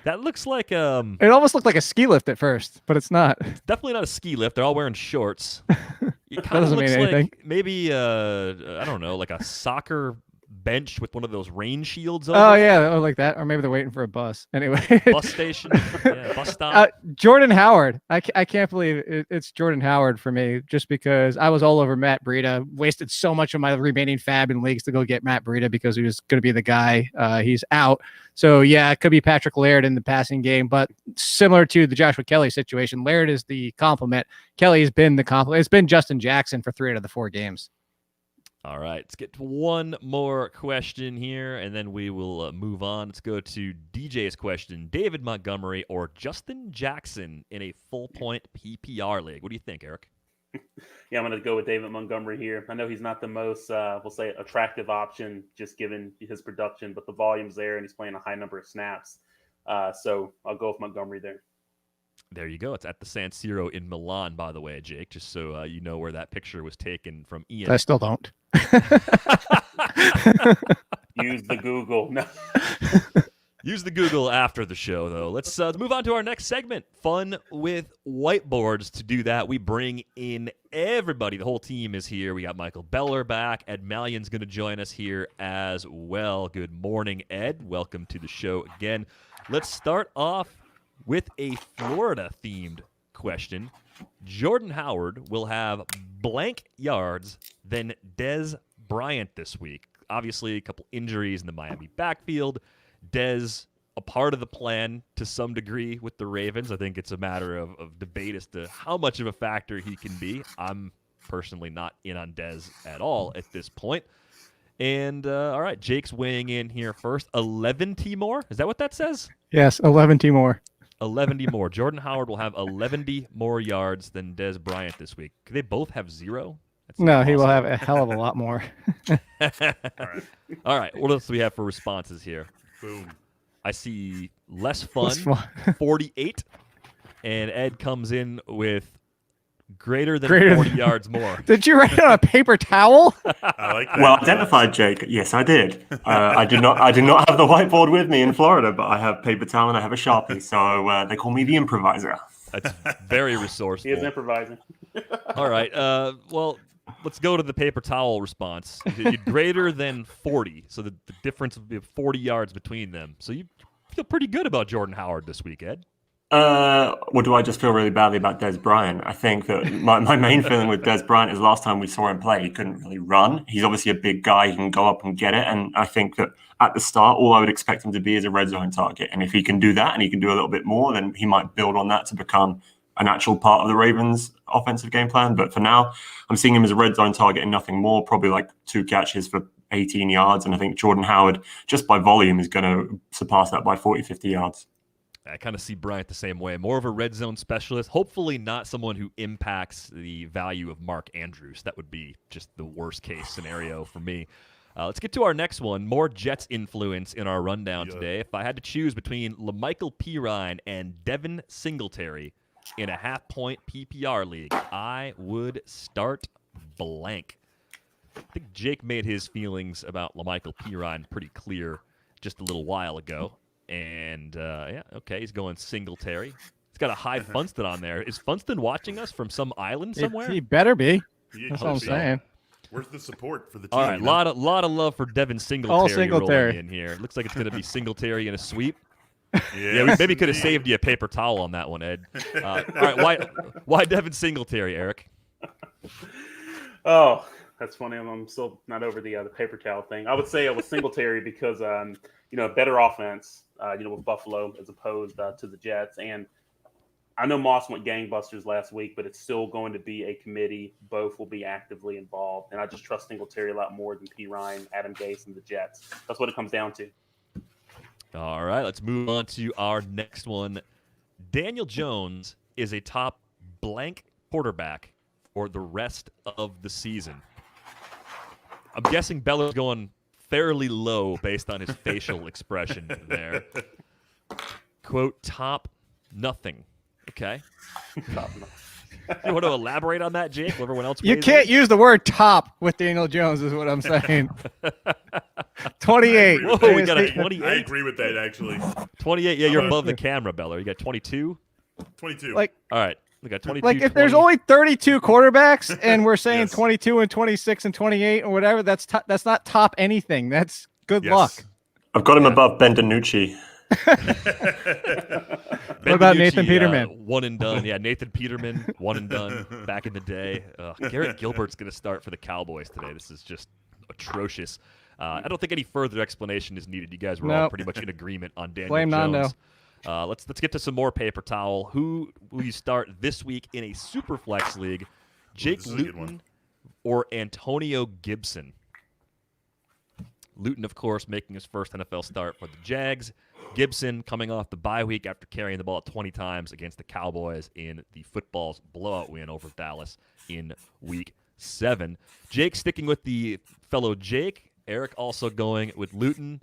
[SPEAKER 4] That looks like
[SPEAKER 2] It almost looked like a ski lift at first, but it's not.
[SPEAKER 4] definitely not a ski lift. They're all wearing shorts. It kind of
[SPEAKER 2] doesn't
[SPEAKER 4] looks
[SPEAKER 2] mean anything.
[SPEAKER 4] like maybe I don't know, like a soccer bench with one of those rain shields over
[SPEAKER 2] Oh
[SPEAKER 4] it.
[SPEAKER 2] yeah, like that, or maybe they're waiting for a bus. Anyway,
[SPEAKER 4] Bus station, yeah, bus stop.
[SPEAKER 2] Jordan Howard. I can't believe it's Jordan Howard for me, just because I was all over Matt Breida. Wasted so much of my remaining fab in leagues to go get Matt Breida because he was going to be the guy. He's out. So yeah, it could be Patrick Laird in the passing game, but similar to the Joshua Kelly situation, Laird is the complement. Kelly's been the complement. It's been Justin Jackson for 3 out of the 4 games.
[SPEAKER 4] All right, let's get to one more question here, and then we will move on. Let's go to DJ's question. David Montgomery or Justin Jackson in a full-point PPR league? What do you think, Eric?
[SPEAKER 5] Yeah, I'm going to go with David Montgomery here. I know he's not the most, we'll say, attractive option just given his production, but the volume's there, and he's playing a high number of snaps. So I'll go with Montgomery there.
[SPEAKER 4] There you go. It's at the San Siro in Milan, by the way, Jake, just so you know where that picture was taken from Ian.
[SPEAKER 2] I still don't.
[SPEAKER 5] Use the Google. No.
[SPEAKER 4] Use the Google after the show, though. Let's move on to our next segment, Fun with Whiteboards. To do that, we bring in everybody. The whole team is here. We got Michael Beller back. Ed Malyon's going to join us here as well. Good morning, Ed. Welcome to the show again. Let's start off with a Florida-themed question. Jordan Howard will have blank yards than Dez Bryant this week. Obviously, a couple injuries in the Miami backfield. Dez, a part of the plan to some degree with the Ravens. I think it's a matter of debate as to how much of a factor he can be. I'm personally not in on Dez at all at this point. And, all right, Jake's weighing in here first. 11 T more? Is that what that says?
[SPEAKER 2] Yes, 11 T more.
[SPEAKER 4] 11 more. Jordan Howard will have 11 more yards than Dez Bryant this week. Could they both have 0?
[SPEAKER 2] No, he will have a hell of a lot more.
[SPEAKER 4] All right. What else do we have for responses here?
[SPEAKER 3] Boom.
[SPEAKER 4] I see less fun. 48. And Ed comes in with greater than 40 yards more.
[SPEAKER 2] Did you write it on a paper towel?
[SPEAKER 3] I like that.
[SPEAKER 6] Well identified, Jake. Yes, I did. I did not have the whiteboard with me in Florida, but I have paper towel and I have a Sharpie. So they call me the improviser.
[SPEAKER 4] That's very resourceful.
[SPEAKER 5] He is improvising.
[SPEAKER 4] All right. Well, let's go to the paper towel response. You're greater than 40, so the difference would be 40 yards between them. So you feel pretty good about Jordan Howard this week, Ed.
[SPEAKER 6] Well, do I just feel really badly about Dez Bryant? I think that my main feeling with Dez Bryant is last time we saw him play, he couldn't really run. He's obviously a big guy. He can go up and get it. And I think that at the start, all I would expect him to be is a red zone target. And if he can do that and he can do a little bit more, then he might build on that to become an actual part of the Ravens' offensive game plan. But for now, I'm seeing him as a red zone target and nothing more, probably like 2 catches for 18 yards. And I think Jordan Howard, just by volume, is going to surpass that by 40, 50 yards.
[SPEAKER 4] I kind of see Bryant the same way. More of a red zone specialist. Hopefully not someone who impacts the value of Mark Andrews. That would be just the worst case scenario for me. Let's get to our next one. More Jets influence in our rundown today. If I had to choose between LaMichael Pirine and Devin Singletary in a half-point PPR league, I would start blank. I think Jake made his feelings about LaMichael Pirine pretty clear just a little while ago. And, yeah, okay, he's going Singletary. He's got a high Funston on there. Is Funston watching us from some island somewhere?
[SPEAKER 2] He better be. That's
[SPEAKER 3] Hope
[SPEAKER 2] what I'm
[SPEAKER 3] so.
[SPEAKER 2] saying.
[SPEAKER 3] Where's the support for the team?
[SPEAKER 4] All right, lot of love for Devin Singletary,
[SPEAKER 2] All Singletary.
[SPEAKER 4] rolling in here. Looks like it's going to be Singletary in a sweep.
[SPEAKER 3] Yes,
[SPEAKER 4] Yeah, we maybe could have
[SPEAKER 3] indeed.
[SPEAKER 4] saved you a paper towel on that one, Ed. All right, why Devin Singletary, Eric?
[SPEAKER 5] Oh, that's funny. I'm still not over the paper towel thing. I would say it was Singletary because better offense, with Buffalo as opposed to the Jets, and I know Moss went gangbusters last week, but it's still going to be a committee. Both will be actively involved. And I just trust Singletary a lot more than P. Ryan, Adam Gase, and the Jets. That's what it comes down to.
[SPEAKER 4] All right, let's move on to our next one. Daniel Jones is a top blank quarterback for the rest of the season. I'm guessing Beller's going fairly low based on his facial expression there. Quote, top nothing. Okay. You want to elaborate on that, Jake? Everyone else.
[SPEAKER 2] You can't use the word top with Daniel Jones, is what I'm saying. 28.
[SPEAKER 4] Whoa, we got a 28.
[SPEAKER 3] I agree with that, actually.
[SPEAKER 4] 28. Yeah, you're above the camera, Beller. You got 22.
[SPEAKER 3] 22.
[SPEAKER 2] Like,
[SPEAKER 4] all right. We got 22.
[SPEAKER 2] like if
[SPEAKER 4] 20.
[SPEAKER 2] there's only 32 quarterbacks and we're saying
[SPEAKER 3] Yes.
[SPEAKER 2] 22 and 26 and 28 or whatever, that's not top anything. That's good
[SPEAKER 3] Yes.
[SPEAKER 2] luck.
[SPEAKER 6] I've got him above Ben DiNucci.
[SPEAKER 2] What about
[SPEAKER 4] DiNucci,
[SPEAKER 2] Nathan Peterman?
[SPEAKER 4] One and done. Yeah, Nathan Peterman, one and done back in the day. Garrett Gilbert's going to start for the Cowboys today. This is just atrocious. I don't think any further explanation is needed. You guys were all
[SPEAKER 2] Nope.
[SPEAKER 4] pretty much in agreement on Daniel
[SPEAKER 2] Blame
[SPEAKER 4] Jones.
[SPEAKER 2] Nando.
[SPEAKER 4] Let's get to some more paper towel. Who will you start this week in a Superflex league? Jake
[SPEAKER 3] this is a good
[SPEAKER 4] Luton
[SPEAKER 3] one.
[SPEAKER 4] or Antonio Gibson? Luton, of course, making his first NFL start for the Jags. Gibson coming off the bye week after carrying the ball 20 times against the Cowboys in the football's blowout win over Dallas in Week 7. Jake sticking with the fellow Jake. Eric also going with Luton.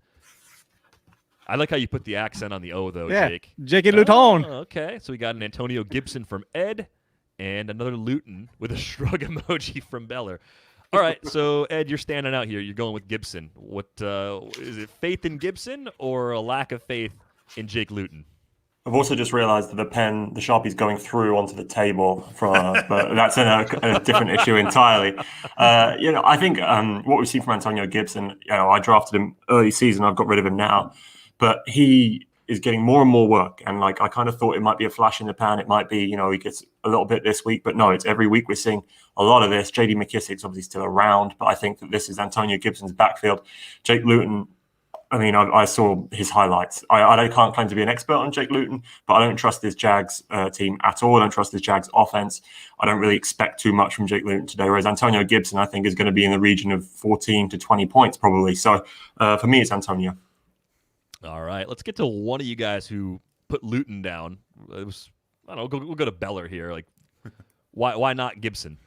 [SPEAKER 4] I like how you put the accent on the O, though,
[SPEAKER 2] Yeah,
[SPEAKER 4] Jake.
[SPEAKER 2] Jakey Luton.
[SPEAKER 4] Oh, okay, so we got an Antonio Gibson from Ed and another Luton with a shrug emoji from Beller. All right, so Ed, you're standing out here. You're going with Gibson. What is it? Faith in Gibson or a lack of faith in Jake Luton?
[SPEAKER 6] I've also just realised that the Sharpie's going through onto the table, but that's a different issue entirely. I think what we've seen from Antonio Gibson, I drafted him early season. I've got rid of him now, but he is getting more and more work. And I kind of thought it might be a flash in the pan. It might be, he gets a little bit this week, but no, it's every week we're seeing a lot of this. J.D. McKissick's obviously still around, but I think that this is Antonio Gibson's backfield. Jake Luton, I saw his highlights. I can't claim to be an expert on Jake Luton, but I don't trust this Jags team at all. I don't trust this Jags offense. I don't really expect too much from Jake Luton today, whereas Antonio Gibson, I think, is going to be in the region of 14 to 20 points probably. So for me, it's Antonio.
[SPEAKER 4] All right, let's get to one of you guys who put Luton down. It was, I don't know, we'll go to Beller here. Like, why not Gibson?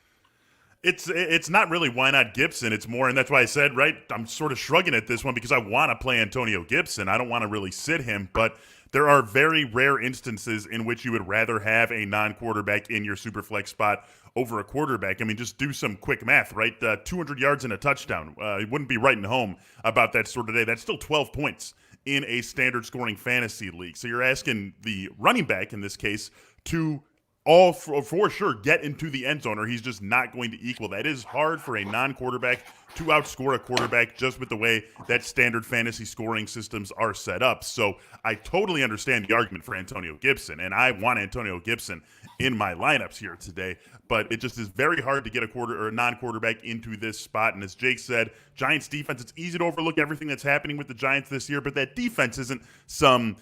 [SPEAKER 3] It's not really why not Gibson. It's more, and that's why I said, right, I'm sort of shrugging at this one because I want to play Antonio Gibson. I don't want to really sit him, but there are very rare instances in which you would rather have a non-quarterback in your Superflex spot over a quarterback. Just do some quick math, right? 200 yards and a touchdown. You wouldn't be writing home about that sort of day. That's still 12 points in a standard scoring fantasy league. So you're asking the running back, in this case, to all for sure get into the end zone, or he's just not going to equal that. It is hard for a non-quarterback to outscore a quarterback just with the way that standard fantasy scoring systems are set up. So I totally understand the argument for Antonio Gibson, and I want Antonio Gibson in my lineups here today, but it just is very hard to get a non-quarterback into this spot. And as Jake said, Giants defense, it's easy to overlook everything that's happening with the Giants this year, but that defense isn't some,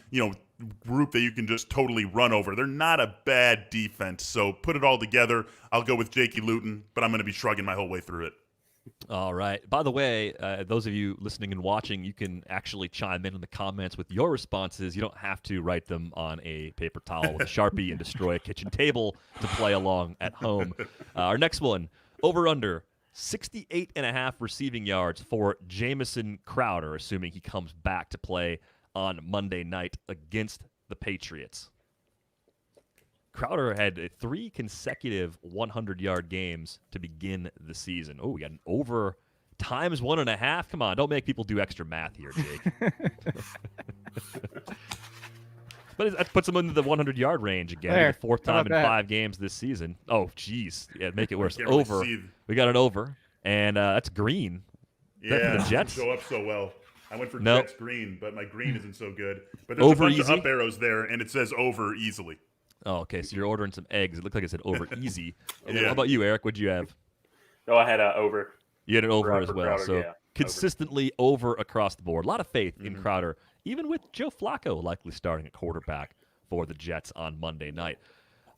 [SPEAKER 3] group that you can just totally run over. They're not a bad defense. So put it all together. I'll go with Jakey Luton, but I'm going to be shrugging my whole way through it.
[SPEAKER 4] All right. By the way, those of you listening and watching, you can actually chime in the comments with your responses. You don't have to write them on a paper towel with a Sharpie and destroy a kitchen table to play along at home. Our next one, over-under 68.5 receiving yards for Jamison Crowder, assuming he comes back to play on Monday night against the Patriots. Crowder had 3 consecutive 100-yard games to begin the season. Oh, we got an over times 1.5. Come on, don't make people do extra math here, Jake. But that puts him into the 100-yard range again.
[SPEAKER 2] There.
[SPEAKER 4] The 4th
[SPEAKER 2] How
[SPEAKER 4] time in
[SPEAKER 2] about that?
[SPEAKER 4] 5 games this season. Oh, jeez. Yeah, make it worse.
[SPEAKER 3] Can't really
[SPEAKER 4] Over.
[SPEAKER 3] see.
[SPEAKER 4] We got an over, and that's green. Is that for the Jets?
[SPEAKER 3] Show up so well. I went for
[SPEAKER 4] Nope.
[SPEAKER 3] Jets green, but my green isn't so good. But there's
[SPEAKER 4] Over
[SPEAKER 3] a bunch
[SPEAKER 4] easy?
[SPEAKER 3] of up arrows there, and it says over easily.
[SPEAKER 4] Oh, okay. So you're ordering some eggs. It looked like it said over easy. And then
[SPEAKER 3] Yeah.
[SPEAKER 4] how about you, Eric? What'd you have?
[SPEAKER 5] No, I had over.
[SPEAKER 4] You had an over
[SPEAKER 5] Crowder,
[SPEAKER 4] as well.
[SPEAKER 5] Crowder,
[SPEAKER 4] So
[SPEAKER 5] yeah,
[SPEAKER 4] consistently over across the board. A lot of faith in Crowder, even with Joe Flacco likely starting at quarterback for the Jets on Monday night.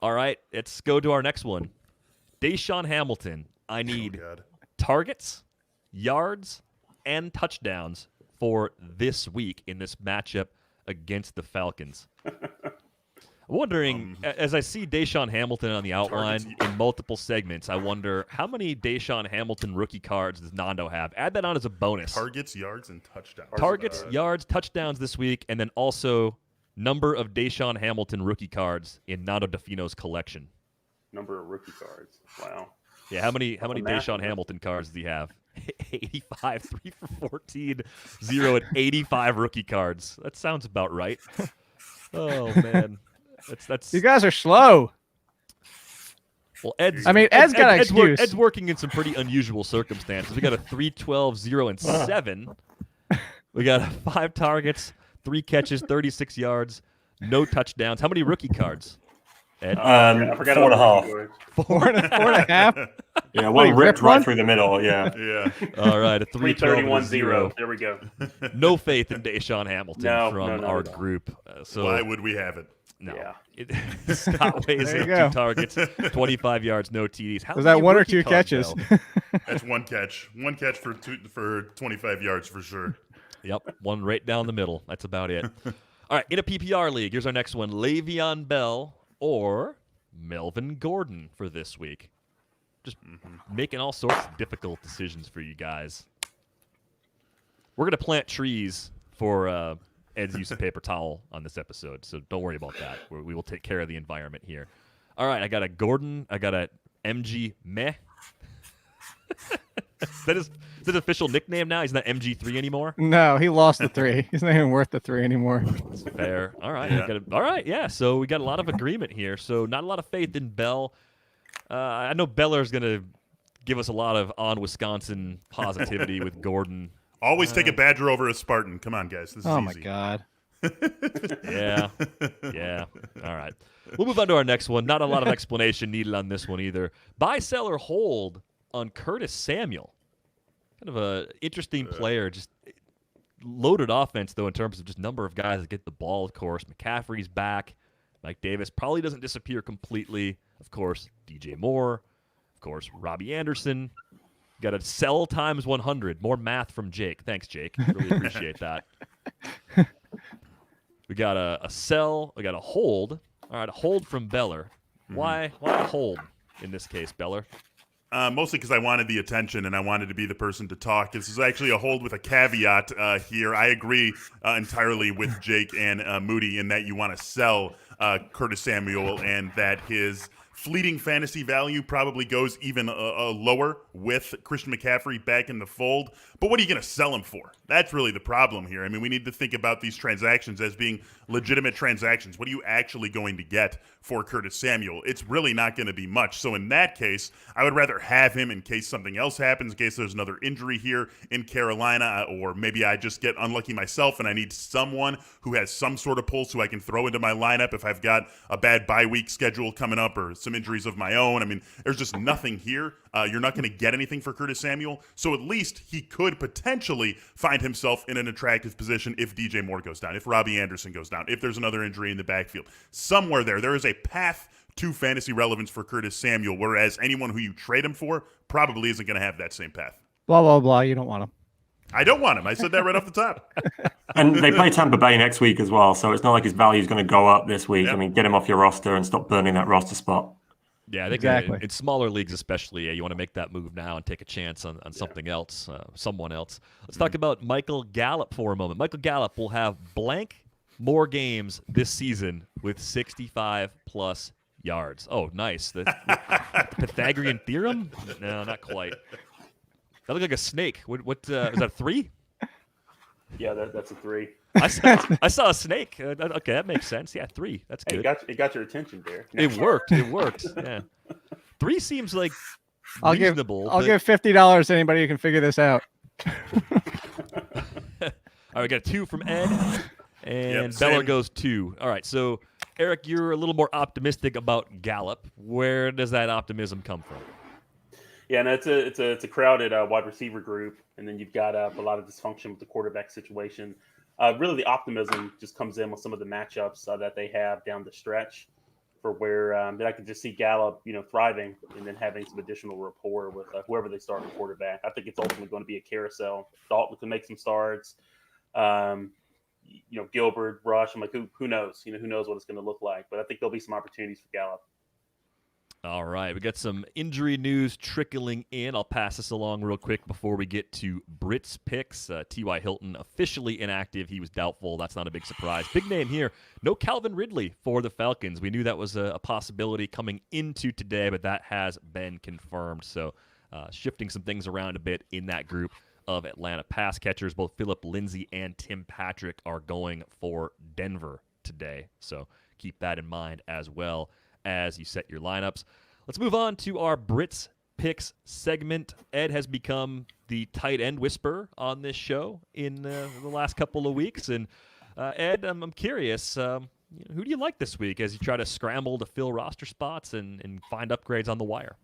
[SPEAKER 4] All right, let's go to our next one. Deshaun Hamilton. I need targets, yards, and touchdowns for this week in this matchup against the Falcons. I'm wondering, as I see Deshaun Hamilton on the outline in multiple segments, I wonder how many Deshaun Hamilton rookie cards does Nando have? Add that on as a bonus.
[SPEAKER 3] Targets, yards, and touchdowns.
[SPEAKER 4] Targets, yards, touchdowns this week, and then also number of Deshaun Hamilton rookie cards in Nando Defino's collection.
[SPEAKER 5] Number of rookie cards. Wow.
[SPEAKER 4] Yeah, how many Deshaun Hamilton cards does he have? 85, 3 for 14, 0 and 85 rookie cards. That sounds about right. Oh man, that's.
[SPEAKER 2] You guys are slow.
[SPEAKER 4] Well, Ed's
[SPEAKER 2] got an excuse.
[SPEAKER 4] Ed's working in some pretty unusual circumstances. We got a 3, 12, 0 and 7. We got 5 targets, 3 catches, 36 yards, no touchdowns. How many rookie cards? Ed?
[SPEAKER 5] I forgot
[SPEAKER 6] 4.5.
[SPEAKER 2] 4.5.
[SPEAKER 6] Yeah, one ripped right through the middle. Yeah.
[SPEAKER 3] Yeah.
[SPEAKER 4] All right, a 3,
[SPEAKER 5] 331 0. There we go.
[SPEAKER 4] No faith in Deshaun Hamilton from our
[SPEAKER 5] no.
[SPEAKER 4] group. So
[SPEAKER 3] Why would we have it?
[SPEAKER 4] no.
[SPEAKER 5] Yeah.
[SPEAKER 4] Scott Weiss
[SPEAKER 2] There you
[SPEAKER 4] 2
[SPEAKER 2] go.
[SPEAKER 4] targets, 25 yards, no TDs. How
[SPEAKER 2] Was that
[SPEAKER 4] many
[SPEAKER 2] 1 or
[SPEAKER 4] rookie
[SPEAKER 2] 2
[SPEAKER 4] cards,
[SPEAKER 2] catches?
[SPEAKER 4] though?
[SPEAKER 3] That's one catch. One catch for 25 yards for sure.
[SPEAKER 4] Yep, one right down the middle. That's about it. All right, in a PPR league, here's our next one. Le'Veon Bell or Melvin Gordon for this week. Just making all sorts of difficult decisions for you guys. We're going to plant trees for Ed's use of paper towel on this episode, so don't worry about that. We will take care of the environment here. All right, I got a Gordon. I got a MG Meh. Is that his official nickname now? He's not MG3 anymore?
[SPEAKER 2] No, he lost the 3. He's not even worth the 3 anymore.
[SPEAKER 4] That's fair. All right.
[SPEAKER 3] Yeah.
[SPEAKER 4] All right, yeah. So we got a lot of agreement here. So not a lot of faith in Bell. I know Beller's going to give us a lot of on Wisconsin positivity with Gordon.
[SPEAKER 3] Always take a Badger over a Spartan. Come on, guys. This is
[SPEAKER 2] Oh
[SPEAKER 3] easy.
[SPEAKER 2] my God.
[SPEAKER 4] Yeah. Yeah. All right. We'll move on to our next one. Not a lot of explanation needed on this one either. Buy, sell, or hold on Curtis Samuel. Kind of a interesting player. Just loaded offense, though, in terms of just number of guys that get the ball, of course. McCaffrey's back. Mike Davis probably doesn't disappear completely. Of course, DJ Moore. Of course, Robbie Anderson. Got a sell times 100. More math from Jake. Thanks, Jake. Really appreciate that. We got a sell. We got a hold. All right, a hold from Beller. Why a hold in this case, Beller?
[SPEAKER 3] Mostly because I wanted the attention and I wanted to be the person to talk. This is actually a hold with a caveat here. I agree entirely with Jake and Moody in that you want to sell Curtis Samuel and that his fleeting fantasy value probably goes even lower with Christian McCaffrey back in the fold. But what are you going to sell him for? That's really the problem here. I mean, we need to think about these transactions as being legitimate transactions. What are you actually going to get for Curtis Samuel? It's really not going to be much. So in that case, I would rather have him in case something else happens, in case there's another injury here in Carolina, or maybe I just get unlucky myself and I need someone who has some sort of pulse who I can throw into my lineup if I've got a bad bye week schedule coming up or some injuries of my own. I mean, there's just nothing here. You're not going to get anything for Curtis Samuel. So at least he could potentially find himself in an attractive position if DJ Moore goes down, if Robbie Anderson goes down, if there's another injury in the backfield. Somewhere there is a path to fantasy relevance for Curtis Samuel, whereas anyone who you trade him for probably isn't going to have that same path.
[SPEAKER 2] Blah, blah, blah. You don't want him.
[SPEAKER 3] I don't want him. I said that right off the top.
[SPEAKER 6] And they play Tampa Bay next week as well, so it's not like his value is going to go up this week.
[SPEAKER 3] Yep.
[SPEAKER 6] I mean, get him off your roster and stop burning that roster spot.
[SPEAKER 4] Yeah, I think
[SPEAKER 2] Exactly.
[SPEAKER 4] in smaller leagues especially, you want to make that move now and take a chance on something else, someone else. Let's talk about Michael Gallup for a moment. Michael Gallup will have blank more games this season with 65-plus yards. Oh, nice. The Pythagorean theorem? No, not quite. That looked like a snake. What is that, a 3?
[SPEAKER 5] Yeah, that's a 3.
[SPEAKER 4] I saw a snake. Okay, that makes sense. Yeah, 3. That's
[SPEAKER 5] Hey,
[SPEAKER 4] good.
[SPEAKER 5] it got your attention there.
[SPEAKER 4] It worked. Yeah. 3 seems like
[SPEAKER 2] I'll
[SPEAKER 4] reasonable.
[SPEAKER 2] give $50 to anybody who can figure this out.
[SPEAKER 4] All right, we got a 2 from Ed, and
[SPEAKER 3] Yep,
[SPEAKER 4] Beller
[SPEAKER 3] same.
[SPEAKER 4] goes 2. All right, so Eric, you're a little more optimistic about Gallup. Where does that optimism come from?
[SPEAKER 5] Yeah, and it's a crowded wide receiver group, and then you've got a lot of dysfunction with the quarterback situation. Really, the optimism just comes in with some of the matchups that they have down the stretch. for where that I could just see Gallup, thriving and then having some additional rapport with whoever they start at quarterback. I think it's ultimately going to be a carousel. Dalton can make some starts. Gilbert, Rush. I'm like, who knows? Who knows what it's going to look like? But I think there'll be some opportunities for Gallup.
[SPEAKER 4] All right, we got some injury news trickling in. I'll pass this along real quick before we get to Brit's picks. T.Y. Hilton officially inactive. He was doubtful. That's not a big surprise. Big name here. No Calvin Ridley for the Falcons. We knew that was a possibility coming into today, but that has been confirmed. So shifting some things around a bit in that group of Atlanta pass catchers. Both Philip Lindsay and Tim Patrick are going for Denver today. So keep that in mind as well as you set your lineups. Let's move on to our Brits picks segment. Ed has become the tight end whisperer on this show in the last couple of weeks. And Ed, I'm curious, who do you like this week as you try to scramble to fill roster spots and find upgrades on the wire?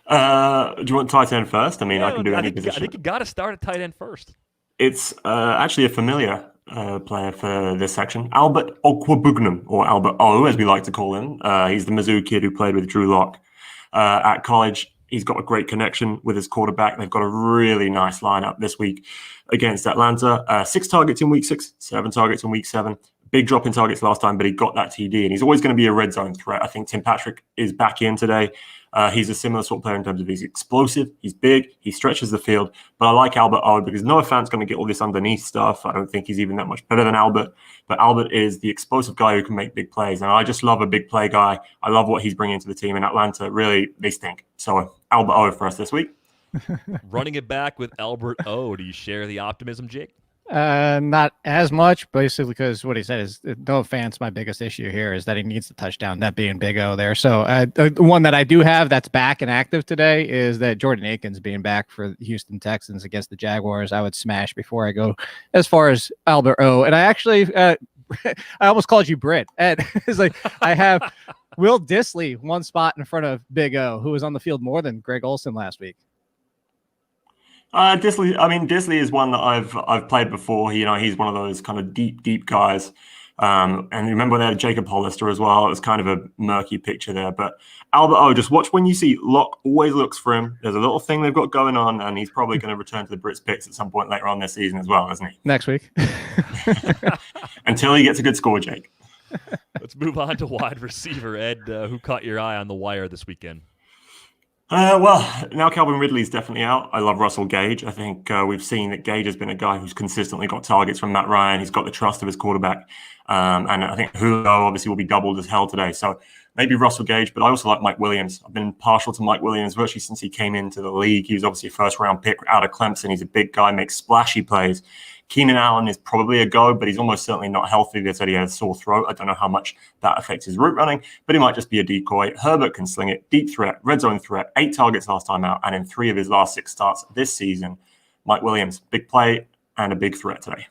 [SPEAKER 6] Do you want tight end first? I mean, I can do any position.
[SPEAKER 4] I think you got to start at tight end first.
[SPEAKER 6] It's actually a familiar player for this section, Albert Okwabugnum, or Albert O, as we like to call him. He's the Mizzou kid who played with Drew Lock at college. He's got a great connection with his quarterback. They've got a really nice lineup this week against Atlanta. 6 targets in week 6, 7 targets in week 7. Big drop in targets last time, but he got that TD, and he's always going to be a red zone threat. I think Tim Patrick is back in today. He's a similar sort of player in terms of he's explosive, he's big, he stretches the field. But I like Albert O because Noah Fant's going to get all this underneath stuff. I don't think he's even that much better than Albert. But Albert is the explosive guy who can make big plays. And I just love a big play guy. I love what he's bringing to the team in Atlanta. Really, they stink. So Albert O for us this week.
[SPEAKER 4] Running it back with Albert O. Do you share the optimism, Jake?
[SPEAKER 2] Not as much, basically, because what he said is no offense. My biggest issue here is that he needs the touchdown, that being Big O there. So the one that I do have that's back and active today is that Jordan Akins being back for the Houston Texans against the Jaguars. I would smash before I go as far as Albert O. And I actually, I almost called you Brit. Ed, it's like I have Will Dissly one spot in front of Big O, who was on the field more than Greg Olsen last week.
[SPEAKER 6] Dissly is one that I've played before. He's one of those kind of deep guys. And remember they had Jacob Hollister as well. It was kind of a murky picture there. But Albert O, just watch when you see Locke always looks for him. There's a little thing they've got going on, and he's probably going to return to the Brits picks at some point later on this season as well, isn't he?
[SPEAKER 2] Next week.
[SPEAKER 6] Until he gets a good score, Jake.
[SPEAKER 4] Let's move on to wide receiver. Ed, who caught your eye on the wire this weekend?
[SPEAKER 6] Now Calvin Ridley's definitely out. I love Russell Gage. I think we've seen that Gage has been a guy who's consistently got targets from Matt Ryan. He's got the trust of his quarterback. And I think Julio obviously will be doubled as hell today. So maybe Russell Gage, but I also like Mike Williams. I've been partial to Mike Williams virtually since he came into the league. He was obviously a first-round pick out of Clemson. He's a big guy, makes splashy plays. Keenan Allen is probably a go, but he's almost certainly not healthy. They said he had a sore throat. I don't know how much that affects his route running, but he might just be a decoy. Herbert can sling it. Deep threat, red zone threat, 8 targets last time out, and in 3 of his last 6 starts this season. Mike Williams, big play and a big threat today.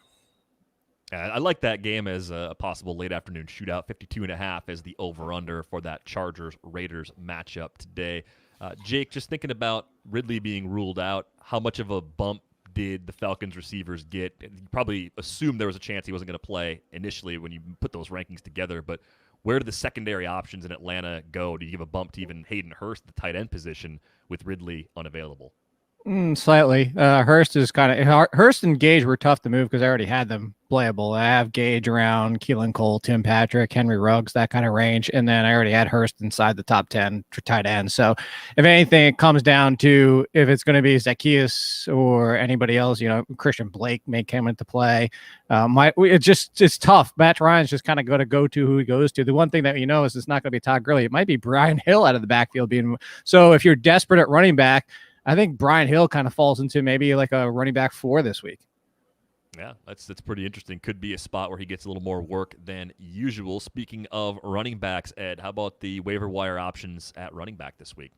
[SPEAKER 4] I like that game as a possible late afternoon shootout. 52.5 as the over-under for that Chargers-Raiders matchup today. Jake, just thinking about Ridley being ruled out, how much of a bump did the Falcons receivers get? You probably assumed there was a chance he wasn't going to play initially when you put those rankings together, but where do the secondary options in Atlanta go? Do you give a bump to even Hayden Hurst, the tight end position, with Ridley unavailable?
[SPEAKER 2] Slightly. Hurst is Hurst and Gage were tough to move because I already had them playable. I have Gage around Keelan Cole, Tim Patrick, Henry Ruggs, that kind of range. And then I already had Hurst inside the top 10 for tight end. So if anything, it comes down to if it's going to be Zacchaeus or anybody else, Christian Blake may come into play. It's tough. Matt Ryan's just kind of going to go to who he goes to. The one thing that is it's not going to be Todd Gurley. It might be Brian Hill out of the backfield so if you're desperate at running back, I think Brian Hill kind of falls into maybe like a running back 4 this week.
[SPEAKER 4] Yeah, that's pretty interesting. Could be a spot where he gets a little more work than usual. Speaking of running backs, Ed, how about the waiver wire options at running back this week?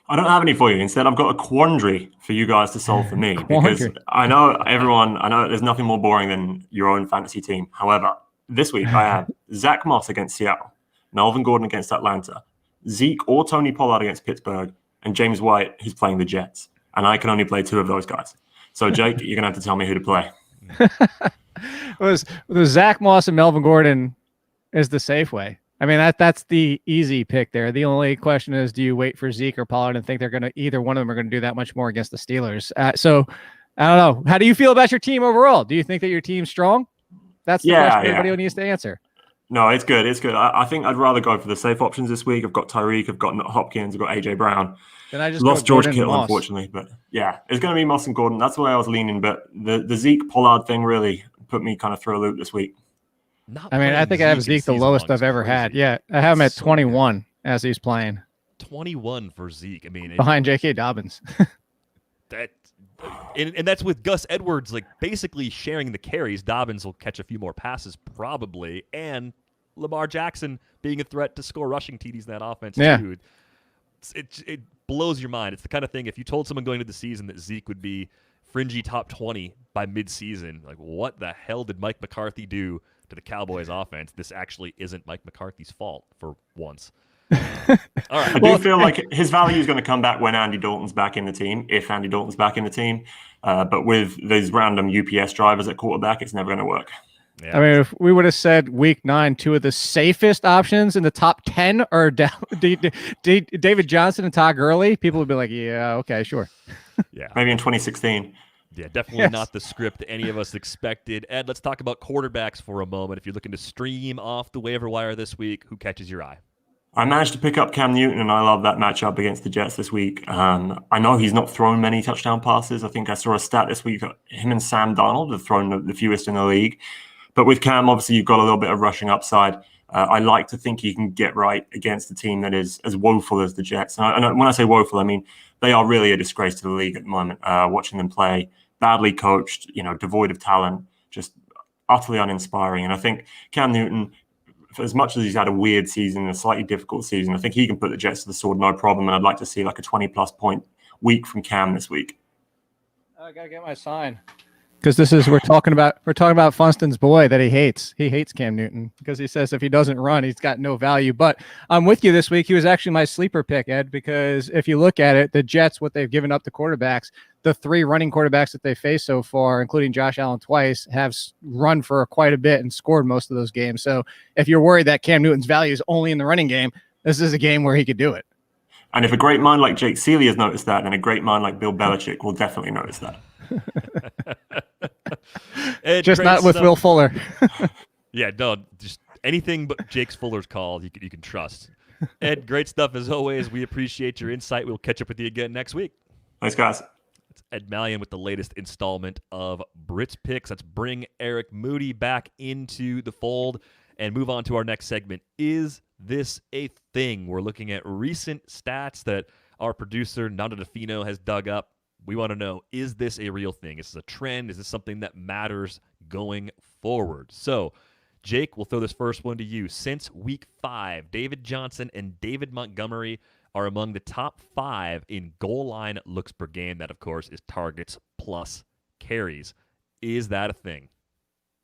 [SPEAKER 6] I don't have any for you. Instead, I've got a quandary for you guys to solve for me because I know there's nothing more boring than your own fantasy team. However, this week I have Zach Moss against Seattle, Melvin Gordon against Atlanta, Zeke or Tony Pollard against Pittsburgh, and James White, who's playing the Jets. And I can only play 2 of those guys. So, Jake, you're going to have to tell me who to play.
[SPEAKER 2] was Zach Moss and Melvin Gordon is the safe way. I mean, that's the easy pick there. The only question is, do you wait for Zeke or Pollard and think they're going to either one of them are going to do that much more against the Steelers? So I don't know. How do you feel about your team overall? Do you think that your team's strong? That's the question everybody needs to answer.
[SPEAKER 6] No, it's good. It's good. I think I'd rather go for the safe options this week. I've got Tyreek, I've got Hopkins, I've got AJ Brown.
[SPEAKER 2] Then I just
[SPEAKER 6] lost George
[SPEAKER 2] Gordon
[SPEAKER 6] Kittle, unfortunately. But yeah, it's going to be Moss and Gordon. That's the way I was leaning. But the Zeke Pollard thing really put me kind of through a loop this week.
[SPEAKER 2] I think I have Zeke the lowest I've ever had. Yeah, I have him at 21 as he's playing.
[SPEAKER 4] 21 for Zeke. I mean,
[SPEAKER 2] behind J.K. Dobbins.
[SPEAKER 4] And that's with Gus Edwards, like basically sharing the carries. Dobbins will catch a few more passes probably, and Lamar Jackson being a threat to score rushing TDs in that offense too. It blows your mind. It's the kind of thing, if you told someone going into the season that Zeke would be fringy top 20 by mid-season, like what the hell did Mike McCarthy do to the Cowboys offense? This actually isn't Mike McCarthy's fault for once. All right.
[SPEAKER 6] I do feel like his value is going to come back when Andy Dalton's back in the team, if Andy Dalton's back in the team. But with those random UPS drivers at quarterback, it's never going to work.
[SPEAKER 2] Yeah. I mean, if we would have said week 9, 2 of the safest options in the top 10 are David Johnson and Todd Gurley, people would be like, yeah, okay, sure.
[SPEAKER 6] Yeah. Maybe in 2016.
[SPEAKER 4] Yeah, definitely not the script any of us expected. Ed, let's talk about quarterbacks for a moment. If you're looking to stream off the waiver wire this week, who catches your eye?
[SPEAKER 6] I managed to pick up Cam Newton, and I love that matchup against the Jets this week. I know he's not thrown many touchdown passes. I think I saw a stat this week that him and Sam Darnold have thrown the fewest in the league. But with Cam, obviously, you've got a little bit of rushing upside. I like to think he can get right against a team that is as woeful as the Jets. And when I say woeful, I mean they are really a disgrace to the league at the moment. Watching them play, badly coached, devoid of talent, just utterly uninspiring. And I think Cam Newton, for as much as he's had a weird season, a slightly difficult season, I think he can put the Jets to the sword no problem. And I'd like to see like a 20-plus point week from Cam this week.
[SPEAKER 2] I gotta get my sign. Because we're talking about Funston's boy that he hates. He hates Cam Newton because he says if he doesn't run, he's got no value. But I'm with you this week. He was actually my sleeper pick, Ed, because if you look at it, the Jets, what they've given up to quarterbacks, the 3 running quarterbacks that they faced so far, including Josh Allen twice, have run for quite a bit and scored most of those games. So if you're worried that Cam Newton's value is only in the running game, this is a game where he could do it.
[SPEAKER 6] And if a great mind like Jake Ciely has noticed that, then a great mind like Bill Belichick will definitely notice that.
[SPEAKER 2] Just not with Will Fuller.
[SPEAKER 4] Yeah, no, just anything but Jake's Fuller's call you can trust. Ed, great stuff as always. We appreciate your insight. We'll catch up with you again next week.
[SPEAKER 6] Thanks, guys.
[SPEAKER 4] It's Ed Malyon with the latest installment of Brits Picks. Let's bring Eric Moody back into the fold and move on to our next segment. Is this a thing? We're looking at recent stats that our producer, Nando DeFino, has dug up. We want to know, is this a real thing? Is this a trend? Is this something that matters going forward? So, Jake, we'll throw this first one to you. Since week 5, David Johnson and David Montgomery are among the top 5 in goal line looks per game. That, of course, is targets plus carries. Is that a thing?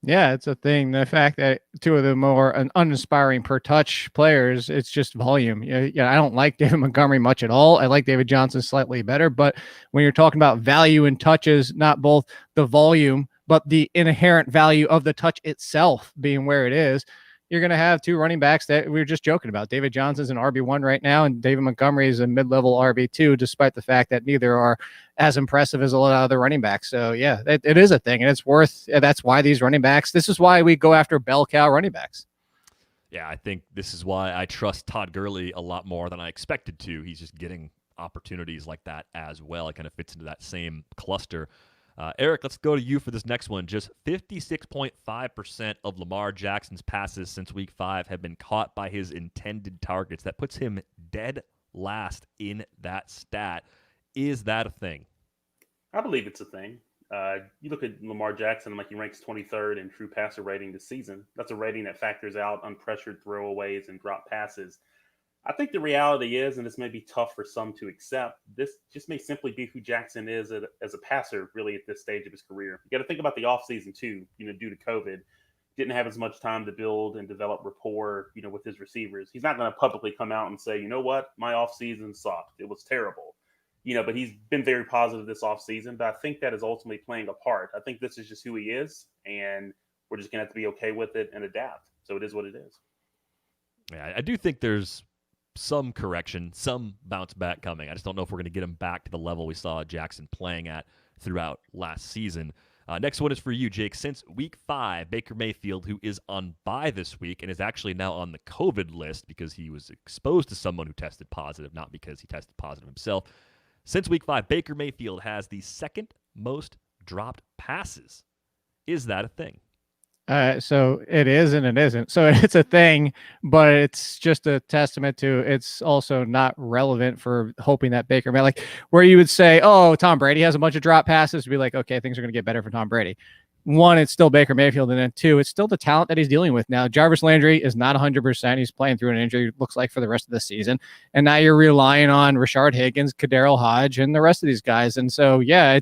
[SPEAKER 2] Yeah, it's a thing. The fact that 2 of the more uninspiring per touch players, it's just volume. I don't like David Montgomery much at all. I like David Johnson slightly better. But when you're talking about value in touches, not both the volume, but the inherent value of the touch itself being where it is, you're going to have 2 running backs that we were just joking about. David Johnson's an RB1 right now, and David Montgomery is a mid-level RB2, despite the fact that neither are as impressive as a lot of other running backs. So, yeah, it is a thing, and it's worth – that's why these running backs – this is why we go after bell cow running backs.
[SPEAKER 4] Yeah, I think this is why I trust Todd Gurley a lot more than I expected to. He's just getting opportunities like that as well. It kind of fits into that same cluster. Eric, let's go to you for this next one. Just 56.5% of Lamar Jackson's passes since week 5 have been caught by his intended targets. That puts him dead last in that stat. Is that a thing?
[SPEAKER 5] I believe it's a thing. You look at Lamar Jackson, like he ranks 23rd in true passer rating this season. That's a rating that factors out unpressured throwaways and drop passes. I think the reality is, and this may be tough for some to accept, this just may simply be who Jackson is as a passer really at this stage of his career. You got to think about the offseason too, due to COVID. Didn't have as much time to build and develop rapport, with his receivers. He's not going to publicly come out and say, you know what, my offseason sucked. It was terrible. But he's been very positive this offseason. But I think that is ultimately playing a part. I think this is just who he is, and we're just going to have to be okay with it and adapt. So it is what it is.
[SPEAKER 4] Yeah, I do think there's some correction, some bounce back coming. I just don't know if we're going to get him back to the level we saw Jackson playing at throughout last season. Next one is for you, Jake. Since week 5, Baker Mayfield, who is on bye this week and is actually now on the COVID list because he was exposed to someone who tested positive, not because he tested positive himself. Since week 5, Baker Mayfield has the second most dropped passes. Is that a thing?
[SPEAKER 2] So it is and it isn't. So it's a thing, but it's just a testament to it's also not relevant for hoping that Baker may, like, where you would say, oh, Tom Brady has a bunch of drop passes, to be like, okay, things are going to get better for Tom Brady. One, it's still Baker Mayfield, and then two, it's still the talent that he's dealing with now. Jarvis Landry is not 100%. He's playing through an injury, looks like, for the rest of the season. And now you're relying on Rashard Higgins, Kadarrell Hodge, and the rest of these guys. And so, yeah,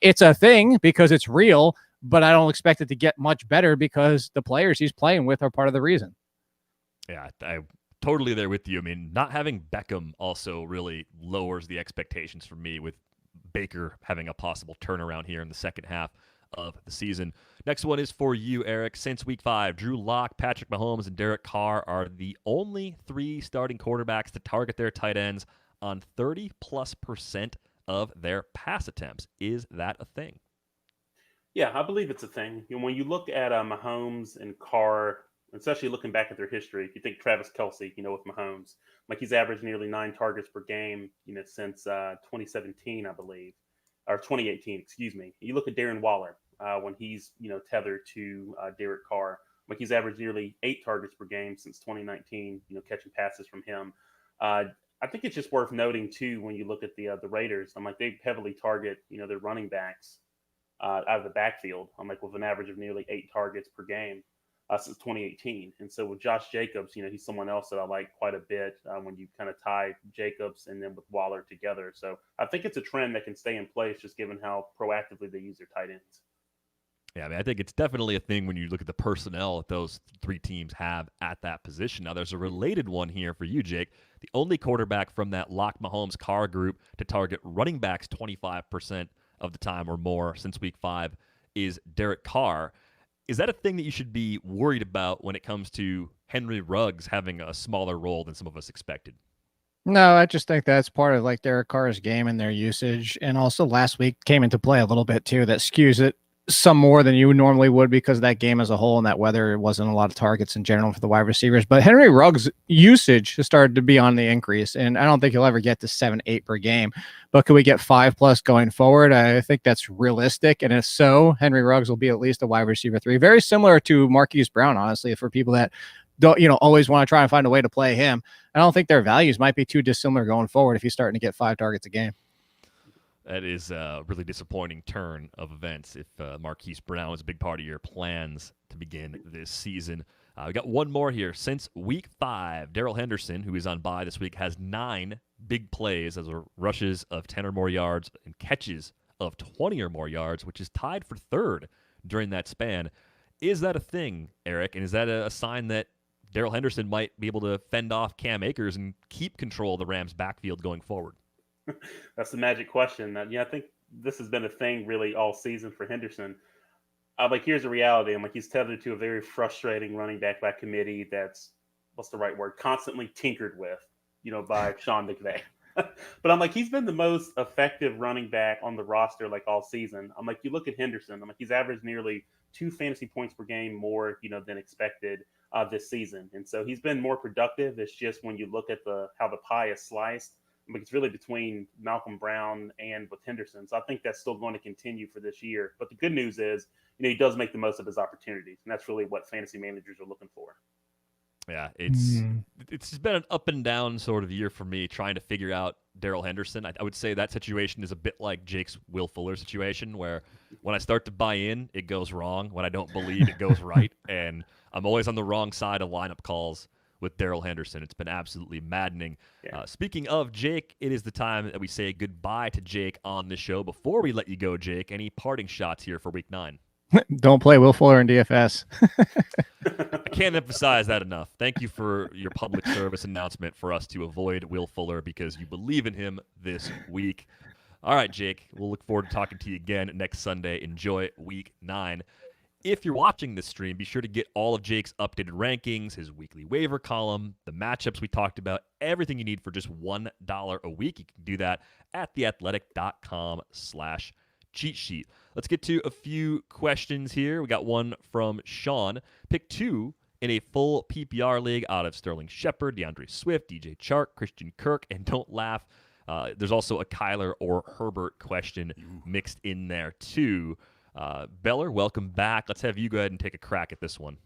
[SPEAKER 2] it's a thing because it's real, but I don't expect it to get much better because the players he's playing with are part of the reason.
[SPEAKER 4] Yeah, I'm totally there with you. I mean, not having Beckham also really lowers the expectations for me, with Baker having a possible turnaround here in the second half of the season. Next one is for you, Eric. Since week 5, Drew Lock, Patrick Mahomes, and Derek Carr are the only 3 starting quarterbacks to target their tight ends on 30+% of their pass attempts. Is that a thing?
[SPEAKER 5] Yeah, I believe it's a thing. When you look at Mahomes and Carr, especially looking back at their history, if you think Travis Kelce, with Mahomes, like he's averaged nearly 9 targets per game, since 2017, I believe, or 2018, excuse me. You look at Darren Waller when he's, tethered to Derek Carr, like he's averaged nearly 8 targets per game since 2019, catching passes from him. I think it's just worth noting too, when you look at the Raiders, I'm like, they heavily target, their running backs out of the backfield. I'm like, with an average of nearly 8 targets per game since 2018. And so with Josh Jacobs, he's someone else that I like quite a bit when you kind of tie Jacobs and then with Waller together. So I think it's a trend that can stay in place, just given how proactively they use their tight ends.
[SPEAKER 4] Yeah, I mean, I think it's definitely a thing when you look at the personnel that those 3 teams have at that position. Now, there's a related one here for you, Jake. The only quarterback from that Lock Mahomes Carr group to target running backs 25% of the time or more since week 5 is Derek Carr. Is that a thing that you should be worried about when it comes to Henry Ruggs having a smaller role than some of us expected?
[SPEAKER 2] No, I just think that's part of like Derek Carr's game and their usage. And also last week came into play a little bit too. That skews it some more than you normally would because of that game as a whole and that weather wasn't a lot of targets in general for the wide receivers. But Henry Ruggs' usage has started to be on the increase, and I don't think he'll ever get to 7, 8 per game. But can we get 5+ going forward? I think that's realistic. And if so, Henry Ruggs will be at least a wide receiver 3. Very similar to Marquise Brown, honestly, for people that don't, always want to try and find a way to play him. I don't think their values might be too dissimilar going forward if he's starting to get 5 targets a game.
[SPEAKER 4] That is a really disappointing turn of events if Marquise Brown is a big part of your plans to begin this season. We got one more here. Since week 5, Darrell Henderson, who is on bye this week, has 9 big plays as rushes of 10 or more yards and catches of 20 or more yards, which is tied for 3rd during that span. Is that a thing, Eric? And is that a sign that Darrell Henderson might be able to fend off Cam Akers and keep control of the Rams' backfield going forward?
[SPEAKER 5] That's the magic question. I think this has been a thing really all season for Henderson. Here's the reality. He's tethered to a very frustrating running back by committee that's, what's the right word, constantly tinkered with, by Sean McVay. But he's been the most effective running back on the roster all season. You look at Henderson, he's averaged nearly 2 fantasy points per game more, than expected this season. And so he's been more productive. It's just when you look at how the pie is sliced, it's really between Malcolm Brown and with Henderson. So I think that's still going to continue for this year. But the good news is, he does make the most of his opportunities. And that's really what fantasy managers are looking for.
[SPEAKER 4] Yeah, it's been an up and down sort of year for me trying to figure out Darrell Henderson. I would say that situation is a bit like Jake's Will Fuller situation, where when I start to buy in, it goes wrong. When I don't believe, it goes right. And I'm always on the wrong side of lineup calls with Darrell Henderson. It's been absolutely maddening.
[SPEAKER 5] Yeah.
[SPEAKER 4] Speaking of Jake, it is the time that we say goodbye to Jake on the show. Before we let you go, Jake, any parting shots here for week 9?
[SPEAKER 2] Don't play Will Fuller in DFS.
[SPEAKER 4] I can't emphasize that enough. Thank you for your public service announcement for us to avoid Will Fuller because you believe in him this week. All right, Jake, we'll look forward to talking to you again next Sunday. Enjoy week 9. If you're watching this stream, be sure to get all of Jake's updated rankings, his weekly waiver column, the matchups we talked about, everything you need for just $1 a week. You can do that at theathletic.com/cheat sheet. Let's get to a few questions here. We got one from Sean. Pick 2 in a full PPR league out of Sterling Shepard, DeAndre Swift, DJ Chark, Christian Kirk, and don't laugh, there's also a Kyler or Herbert question mixed in there too. Beller, welcome back. Let's have you go ahead and take a crack at this one.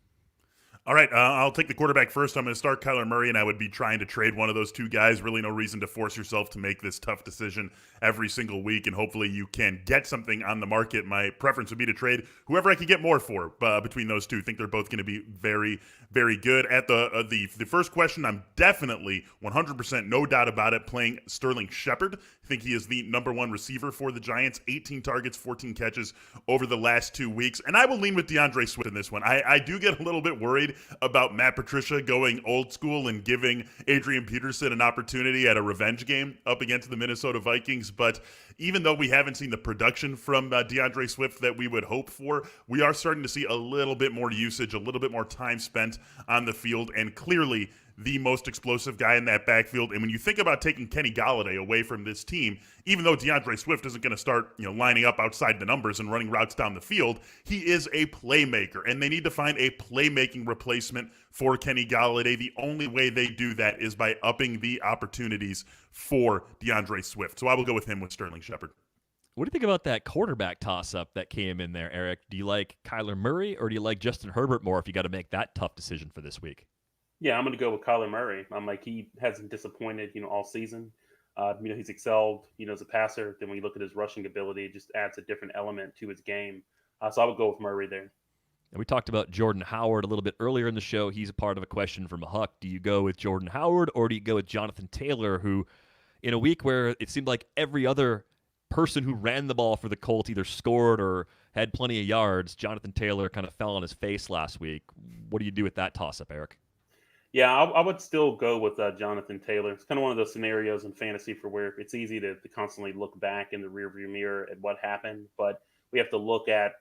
[SPEAKER 3] All right, I'll take the quarterback first. I'm going to start Kyler Murray, and I would be trying to trade one of those two guys. Really no reason to force yourself to make this tough decision every single week, and hopefully you can get something on the market. My preference would be to trade whoever I could get more for between those two. I think they're both going to be very, very good. At the first question, I'm definitely 100%, no doubt about it, playing Sterling Shepard. I think he is the number one receiver for the Giants. 18 targets, 14 catches over the last 2 weeks. And I will lean with DeAndre Swift in this one. I do get a little bit worried about Matt Patricia going old school and giving Adrian Peterson an opportunity at a revenge game up against the Minnesota Vikings. But even though we haven't seen the production from DeAndre Swift that we would hope for, we are starting to see a little bit more usage, a little bit more time spent on the field, and clearly the most explosive guy in that backfield. And when you think about taking Kenny Golladay away from this team, even though DeAndre Swift isn't going to start, lining up outside the numbers and running routes down the field, he is a playmaker, and they need to find a playmaking replacement for Kenny Golladay. The only way they do that is by upping the opportunities for DeAndre Swift. So I will go with him with Sterling Shepard.
[SPEAKER 4] What do you think about that quarterback toss-up that came in there, Eric? Do you like Kyler Murray or do you like Justin Herbert more if you got to make that tough decision for this week?
[SPEAKER 5] Yeah, I'm going to go with Kyler Murray. I'm like, he hasn't disappointed, all season. He's excelled, as a passer. Then when you look at his rushing ability, it just adds a different element to his game. So I would go with Murray there.
[SPEAKER 4] And we talked about Jordan Howard a little bit earlier in the show. He's a part of a question from Huck. Do you go with Jordan Howard or do you go with Jonathan Taylor, who in a week where it seemed like every other person who ran the ball for the Colts either scored or had plenty of yards, Jonathan Taylor kind of fell on his face last week. What do you do with that toss-up, Eric?
[SPEAKER 5] Yeah, I would still go with Jonathan Taylor. It's kind of one of those scenarios in fantasy for where it's easy to constantly look back in the rearview mirror at what happened, but we have to look at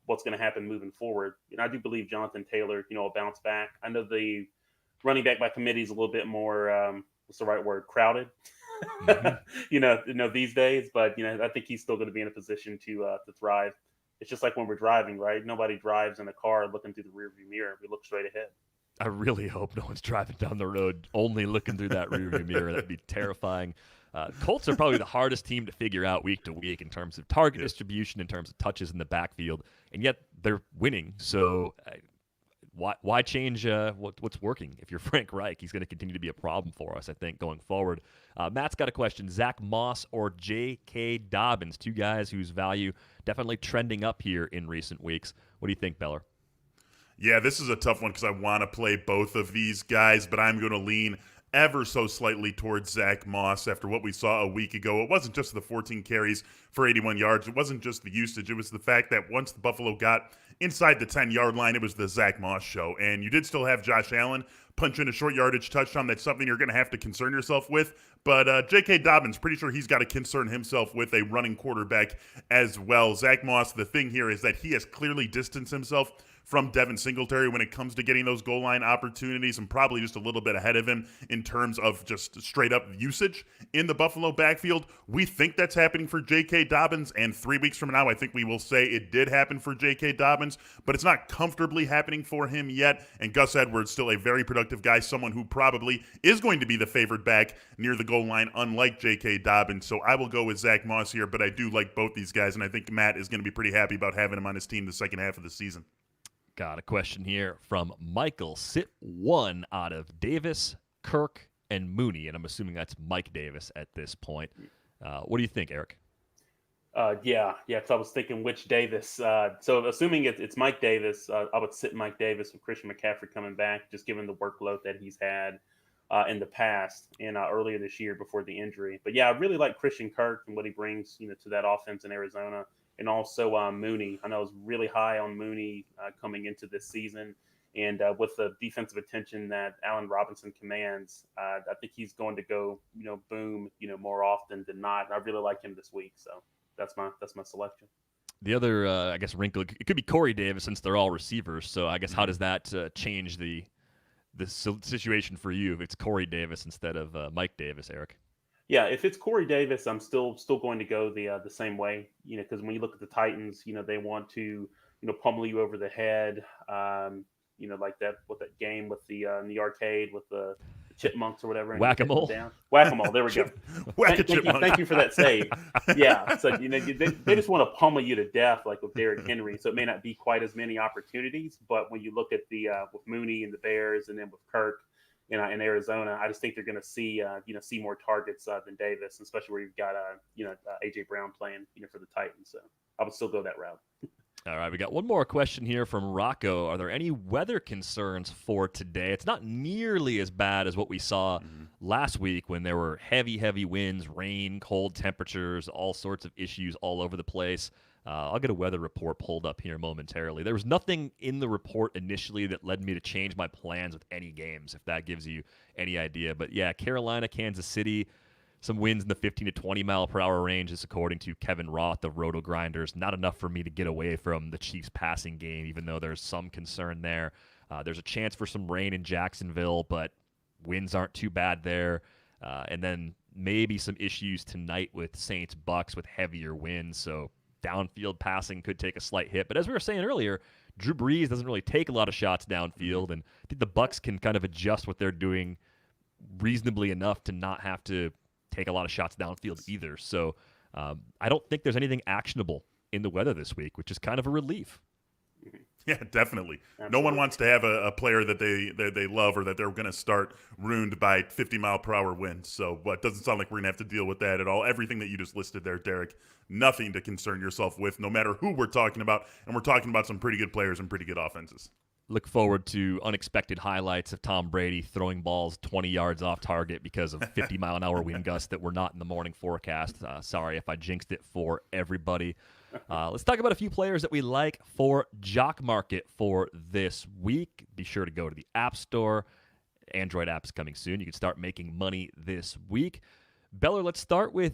[SPEAKER 5] what's going to happen moving forward. I do believe Jonathan Taylor, will bounce back. I know the running back by committee is a little bit more what's the right word? Crowded.
[SPEAKER 4] Mm-hmm.
[SPEAKER 5] These days, but I think he's still going to be in a position to thrive. It's just like when we're driving, right? Nobody drives in a car looking through the rearview mirror. We look straight ahead.
[SPEAKER 4] I really hope no one's driving down the road only looking through that rearview mirror. That'd be terrifying. Colts are probably the hardest team to figure out week to week in terms of target distribution, in terms of touches in the backfield, and yet they're winning. So why change what's working? If you're Frank Reich, he's going to continue to be a problem for us, I think, going forward. Matt's got a question. Zach Moss or J.K. Dobbins, two guys whose value definitely trending up here in recent weeks. What do you think, Beller?
[SPEAKER 3] Yeah, this is a tough one because I want to play both of these guys, but I'm going to lean ever so slightly towards Zach Moss after what we saw a week ago. It wasn't just the 14 carries for 81 yards. It wasn't just the usage. It was the fact that once the Buffalo got inside the 10-yard line, it was the Zach Moss show. And you did still have Josh Allen punch in a short yardage touchdown. That's something you're going to have to concern yourself with. But J.K. Dobbins, pretty sure he's got to concern himself with a running quarterback as well. Zach Moss, the thing here is that he has clearly distanced himself from Devin Singletary when it comes to getting those goal line opportunities, and probably just a little bit ahead of him in terms of just straight up usage in the Buffalo backfield. We think that's happening for J.K. Dobbins, and 3 weeks from now, I think we will say it did happen for J.K. Dobbins, but it's not comfortably happening for him yet. And Gus Edwards, still a very productive guy, someone who probably is going to be the favored back near the goal line, unlike J.K. Dobbins. So I will go with Zach Moss here, but I do like both these guys, and I think Matt is going to be pretty happy about having him on his team the second half of the season.
[SPEAKER 4] Got a question here from Michael. Sit one out of Davis, Kirk, and Mooney, and I'm assuming that's Mike Davis at this point. What do you think, Eric?
[SPEAKER 5] Yeah. So I was thinking which Davis. So assuming it's Mike Davis, I would sit Mike Davis with Christian McCaffrey coming back, just given the workload that he's had in the past and earlier this year before the injury. But yeah, I really like Christian Kirk and what he brings, to that offense in Arizona. And also Mooney. I know I was really high on Mooney coming into this season. And with the defensive attention that Allen Robinson commands, I think he's going to go, boom, more often than not. And I really like him this week. So that's my selection.
[SPEAKER 4] The other, I guess, wrinkle, it could be Corey Davis since they're all receivers. So I guess how does that change the situation for you if it's Corey Davis instead of Mike Davis, Eric?
[SPEAKER 5] Yeah, if it's Corey Davis, I'm still going to go the same way. Because when you look at the Titans, they want to pummel you over the head. Like that game with the arcade with the chipmunks or whatever.
[SPEAKER 4] Whack-a-mole.
[SPEAKER 5] Whack-a-mole. There we go. Thank you for that save. Yeah. So they just want to pummel you to death, like with Derrick Henry. So it may not be quite as many opportunities, but when you look at the with Mooney and the Bears, and then with Kirk, in Arizona, I just think they're going to see see more targets than Davis, especially where you've got AJ Brown playing for the Titans. So I would still go that route.
[SPEAKER 4] All right, we got one more question here from Rocco. Are there any weather concerns for today? It's not nearly as bad as what we saw last week when there were heavy winds, rain, cold temperatures, all sorts of issues all over the place. I'll get a weather report pulled up here momentarily. There was nothing in the report initially that led me to change my plans with any games, if that gives you any idea. But yeah, Carolina, Kansas City, some winds in the 15 to 20 mile per hour range, is according to Kevin Roth of Roto Grinders. Not enough for me to get away from the Chiefs passing game, even though there's some concern there. There's a chance for some rain in Jacksonville, but winds aren't too bad there. And then maybe some issues tonight with Saints Bucks with heavier winds. So downfield passing could take a slight hit. But as we were saying earlier, Drew Brees doesn't really take a lot of shots downfield, and I think the Bucks can kind of adjust what they're doing reasonably enough to not have to take a lot of shots downfield either. So I don't think there's anything actionable in the weather this week, which is kind of a relief.
[SPEAKER 3] Yeah, definitely.
[SPEAKER 5] Absolutely.
[SPEAKER 3] No one wants to have a player that they love or that they're going to start ruined by 50-mile-per-hour winds. So it doesn't sound like we're going to have to deal with that at all. Everything that you just listed there, Derek, nothing to concern yourself with, no matter who we're talking about. And we're talking about some pretty good players and pretty good offenses.
[SPEAKER 4] Look forward to unexpected highlights of Tom Brady throwing balls 20 yards off target because of 50-mile-an-hour wind gusts that were not in the morning forecast. Sorry if I jinxed it for everybody. Let's talk about a few players that we like for Jock Market for this week. Be sure to go to the App Store. Android app is coming soon. You can start making money this week. Beller, let's start with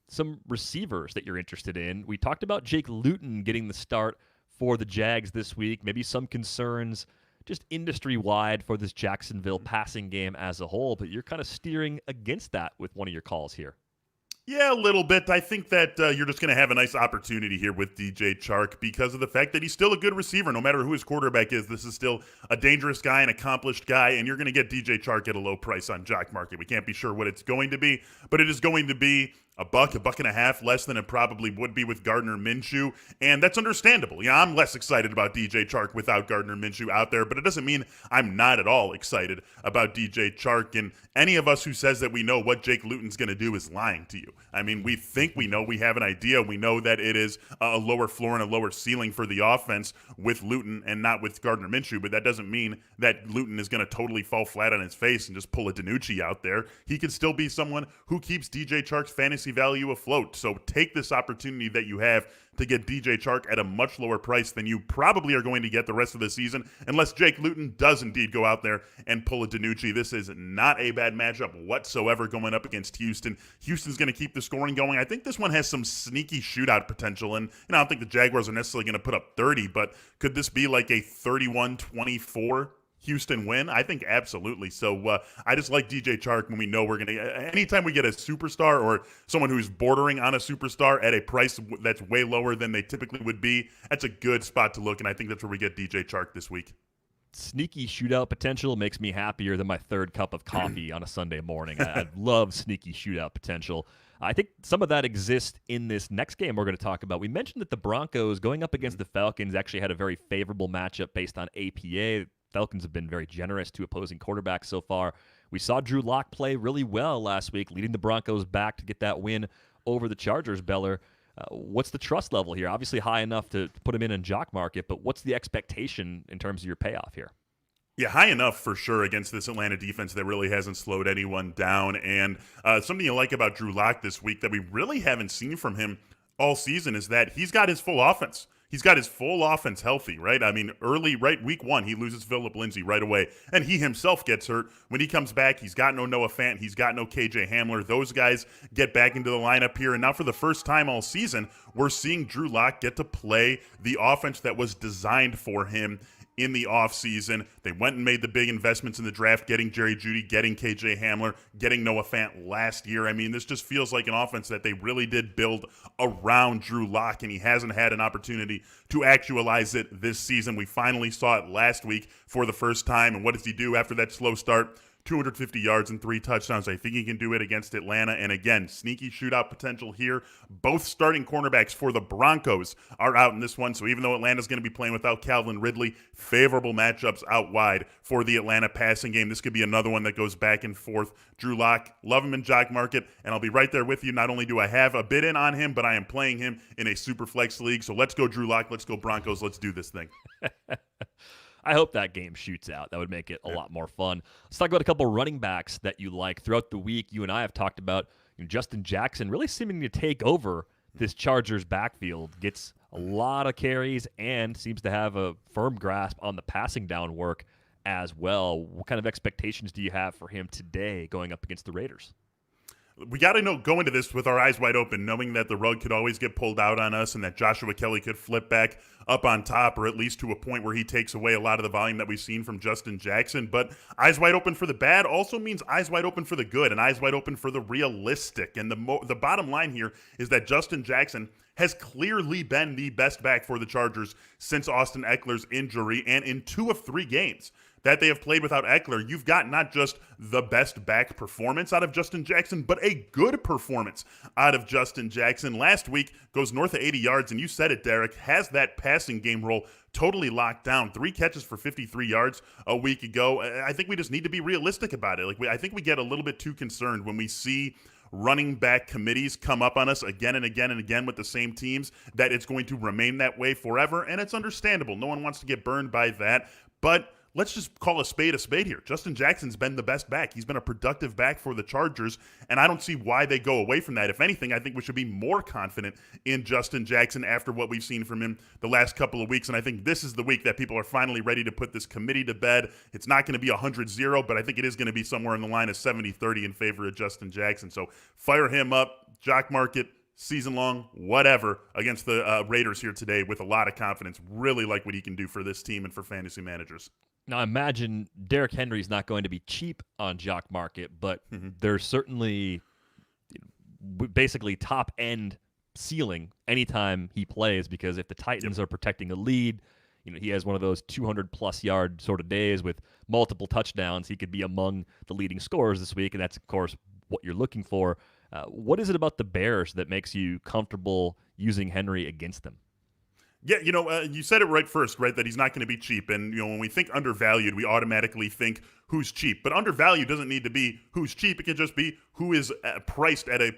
[SPEAKER 4] some receivers that you're interested in. We talked about Jake Luton getting the start for the Jags this week. Maybe some concerns just industry-wide for this Jacksonville passing game as a whole, but you're kind of steering against that with one of your calls here.
[SPEAKER 3] Yeah, a little bit. I think that you're just going to have a nice opportunity here with DJ Chark because of the fact that he's still a good receiver. No matter who his quarterback is, this is still a dangerous guy, an accomplished guy, and you're going to get DJ Chark at a low price on Jock Market. We can't be sure what it's going to be, but it is going to be a buck and a half less than it probably would be with Gardner Minshew, and that's understandable. Yeah, I'm less excited about DJ Chark without Gardner Minshew out there, but it doesn't mean I'm not at all excited about DJ Chark, and any of us who says that we know what Jake Luton's going to do is lying to you. I mean, we think we know, we have an idea, we know that it is a lower floor and a lower ceiling for the offense with Luton and not with Gardner Minshew, but that doesn't mean that Luton is going to totally fall flat on his face and just pull a DiNucci out there. He could still be someone who keeps DJ Chark's fantasy value afloat. So take this opportunity that you have to get DJ Chark at a much lower price than you probably are going to get the rest of the season, unless Jake Luton does indeed go out there and pull a DiNucci. This is not a bad matchup whatsoever going up against Houston. Houston's going to keep the scoring going. I think this one has some sneaky shootout potential, and I don't think the Jaguars are necessarily going to put up 30, but could this be like a 31-24 Houston win? I think absolutely. So I just like DJ Chark when we know we're going to, anytime we get a superstar or someone who's bordering on a superstar at a price that's way lower than they typically would be, that's a good spot to look, and I think that's where we get DJ Chark this week.
[SPEAKER 4] Sneaky shootout potential makes me happier than my third cup of coffee on a Sunday morning. I love sneaky shootout potential. I think some of that exists in this next game we're going to talk about. We mentioned that the Broncos going up against the Falcons actually had a very favorable matchup based on APA. Falcons have been very generous to opposing quarterbacks so far. We saw Drew Lock play really well last week, leading the Broncos back to get that win over the Chargers. Beller, what's the trust level here? Obviously high enough to put him in Jock Market, but what's the expectation in terms of your payoff here?
[SPEAKER 3] Yeah, high enough for sure against this Atlanta defense that really hasn't slowed anyone down. And something you like about Drew Lock this week that we really haven't seen from him all season is that he's got his full offense He's got his full offense healthy, right? I mean, early, right, week 1, he loses Phillip Lindsay right away, and he himself gets hurt. When he comes back, he's got no Noah Fant, he's got no KJ Hamler. Those guys get back into the lineup here, and now for the first time all season, we're seeing Drew Lock get to play the offense that was designed for him in the offseason. They went and made the big investments in the draft, getting Jerry Jeudy, getting KJ Hamler, getting Noah Fant last year. I mean, this just feels like an offense that they really did build around Drew Lock, and he hasn't had an opportunity to actualize it this season. We finally saw it last week for the first time, and what does he do after that slow start? 250 yards and 3 touchdowns. I think he can do it against Atlanta. And again, sneaky shootout potential here. Both starting cornerbacks for the Broncos are out in this one. So even though Atlanta's going to be playing without Calvin Ridley, favorable matchups out wide for the Atlanta passing game. This could be another one that goes back and forth. Drew Lock, love him in Jock Market, and I'll be right there with you. Not only do I have a bid in on him, but I am playing him in a Superflex league. So let's go Drew Lock. Let's go Broncos. Let's do this thing.
[SPEAKER 4] I hope that game shoots out. That would make it a lot more fun. Let's talk about a couple running backs that you like. Throughout the week, you and I have talked about Justin Jackson really seeming to take over this Chargers backfield. Gets a lot of carries and seems to have a firm grasp on the passing down work as well. What kind of expectations do you have for him today going up against the Raiders?
[SPEAKER 3] We got to go into this with our eyes wide open, knowing that the rug could always get pulled out on us and that Joshua Kelly could flip back up on top, or at least to a point where he takes away a lot of the volume that we've seen from Justin Jackson. But eyes wide open for the bad also means eyes wide open for the good, and eyes wide open for the realistic. And the bottom line here is that Justin Jackson has clearly been the best back for the Chargers since Austin Eckler's injury, and in 2 of 3 games that they have played without Eckler, you've got not just the best back performance out of Justin Jackson, but a good performance out of Justin Jackson. Last week goes north of 80 yards, and you said it, Derek, has that passing game role totally locked down. 3 catches for 53 yards a week ago. I think we just need to be realistic about it. I think we get a little bit too concerned when we see running back committees come up on us again and again and again with the same teams, that it's going to remain that way forever, and it's understandable. No one wants to get burned by that, but let's just call a spade here. Justin Jackson's been the best back. He's been a productive back for the Chargers, and I don't see why they go away from that. If anything, I think we should be more confident in Justin Jackson after what we've seen from him the last couple of weeks, and I think this is the week that people are finally ready to put this committee to bed. It's not going to be 100-0, but I think it is going to be somewhere in the line of 70-30 in favor of Justin Jackson. So fire him up, Jock Market, season long, whatever, against the Raiders here today with a lot of confidence. Really like what he can do for this team and for fantasy managers.
[SPEAKER 4] Now, imagine Derrick Henry's not going to be cheap on Jock Market, but there's certainly basically top-end ceiling anytime he plays, because if the Titans are protecting a lead, he has one of those 200-plus yard sort of days with multiple touchdowns. He could be among the leading scorers this week, and that's, of course, what you're looking for. What is it about the Bears that makes you comfortable using Henry against them?
[SPEAKER 3] Yeah, you said it right first, right, that he's not going to be cheap. And, when we think undervalued, we automatically think who's cheap. But undervalued doesn't need to be who's cheap. It can just be who is priced at a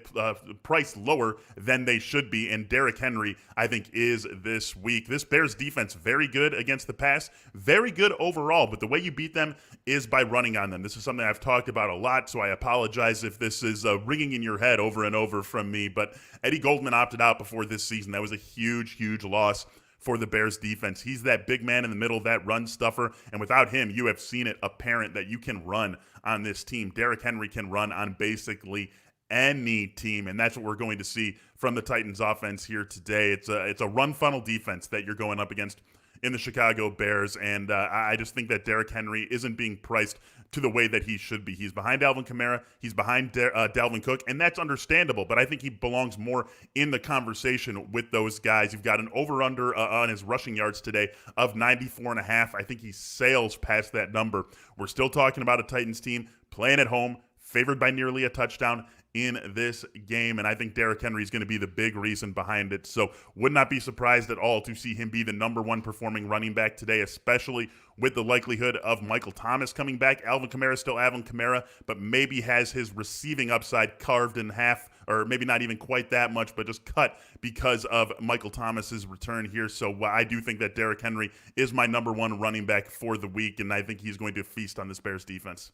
[SPEAKER 3] price lower than they should be. And Derrick Henry, I think, is this week. This Bears defense, very good against the pass, very good overall. But the way you beat them is by running on them. This is something I've talked about a lot, so I apologize if this is ringing in your head over and over from me. But Eddie Goldman opted out before this season. That was a huge, huge loss for the Bears defense. He's that big man in the middle, that run stuffer, and without him, you have seen it apparent that you can run on this team. Derrick Henry can run on basically any team, and that's what we're going to see from the Titans offense here today. It's a run funnel defense that you're going up against in the Chicago Bears, and I just think that Derrick Henry isn't being priced to the way that he should be. He's behind Alvin Kamara, he's behind Dalvin Cook, and that's understandable, but I think he belongs more in the conversation with those guys. You've got an over-under on his rushing yards today of 94.5. I think he sails past that number. We're still talking about a Titans team playing at home, favored by nearly a touchdown in this game, and I think Derrick Henry is going to be the big reason behind it. So would not be surprised at all to see him be the number 1 performing running back today, especially with the likelihood of Michael Thomas coming back. Alvin Kamara still Alvin Kamara, but maybe has his receiving upside carved in half, or maybe not even quite that much, but just cut because of Michael Thomas's return here. So I do think that Derrick Henry is my number 1 running back for the week, and I think he's going to feast on this Bears defense.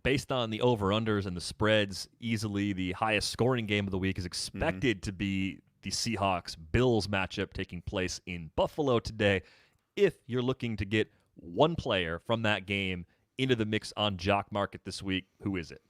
[SPEAKER 4] Based on the over-unders and the spreads, easily the highest scoring game of the week is expected to be the Seahawks-Bills matchup taking place in Buffalo today. If you're looking to get one player from that game into the mix on Jock Market this week, who is it?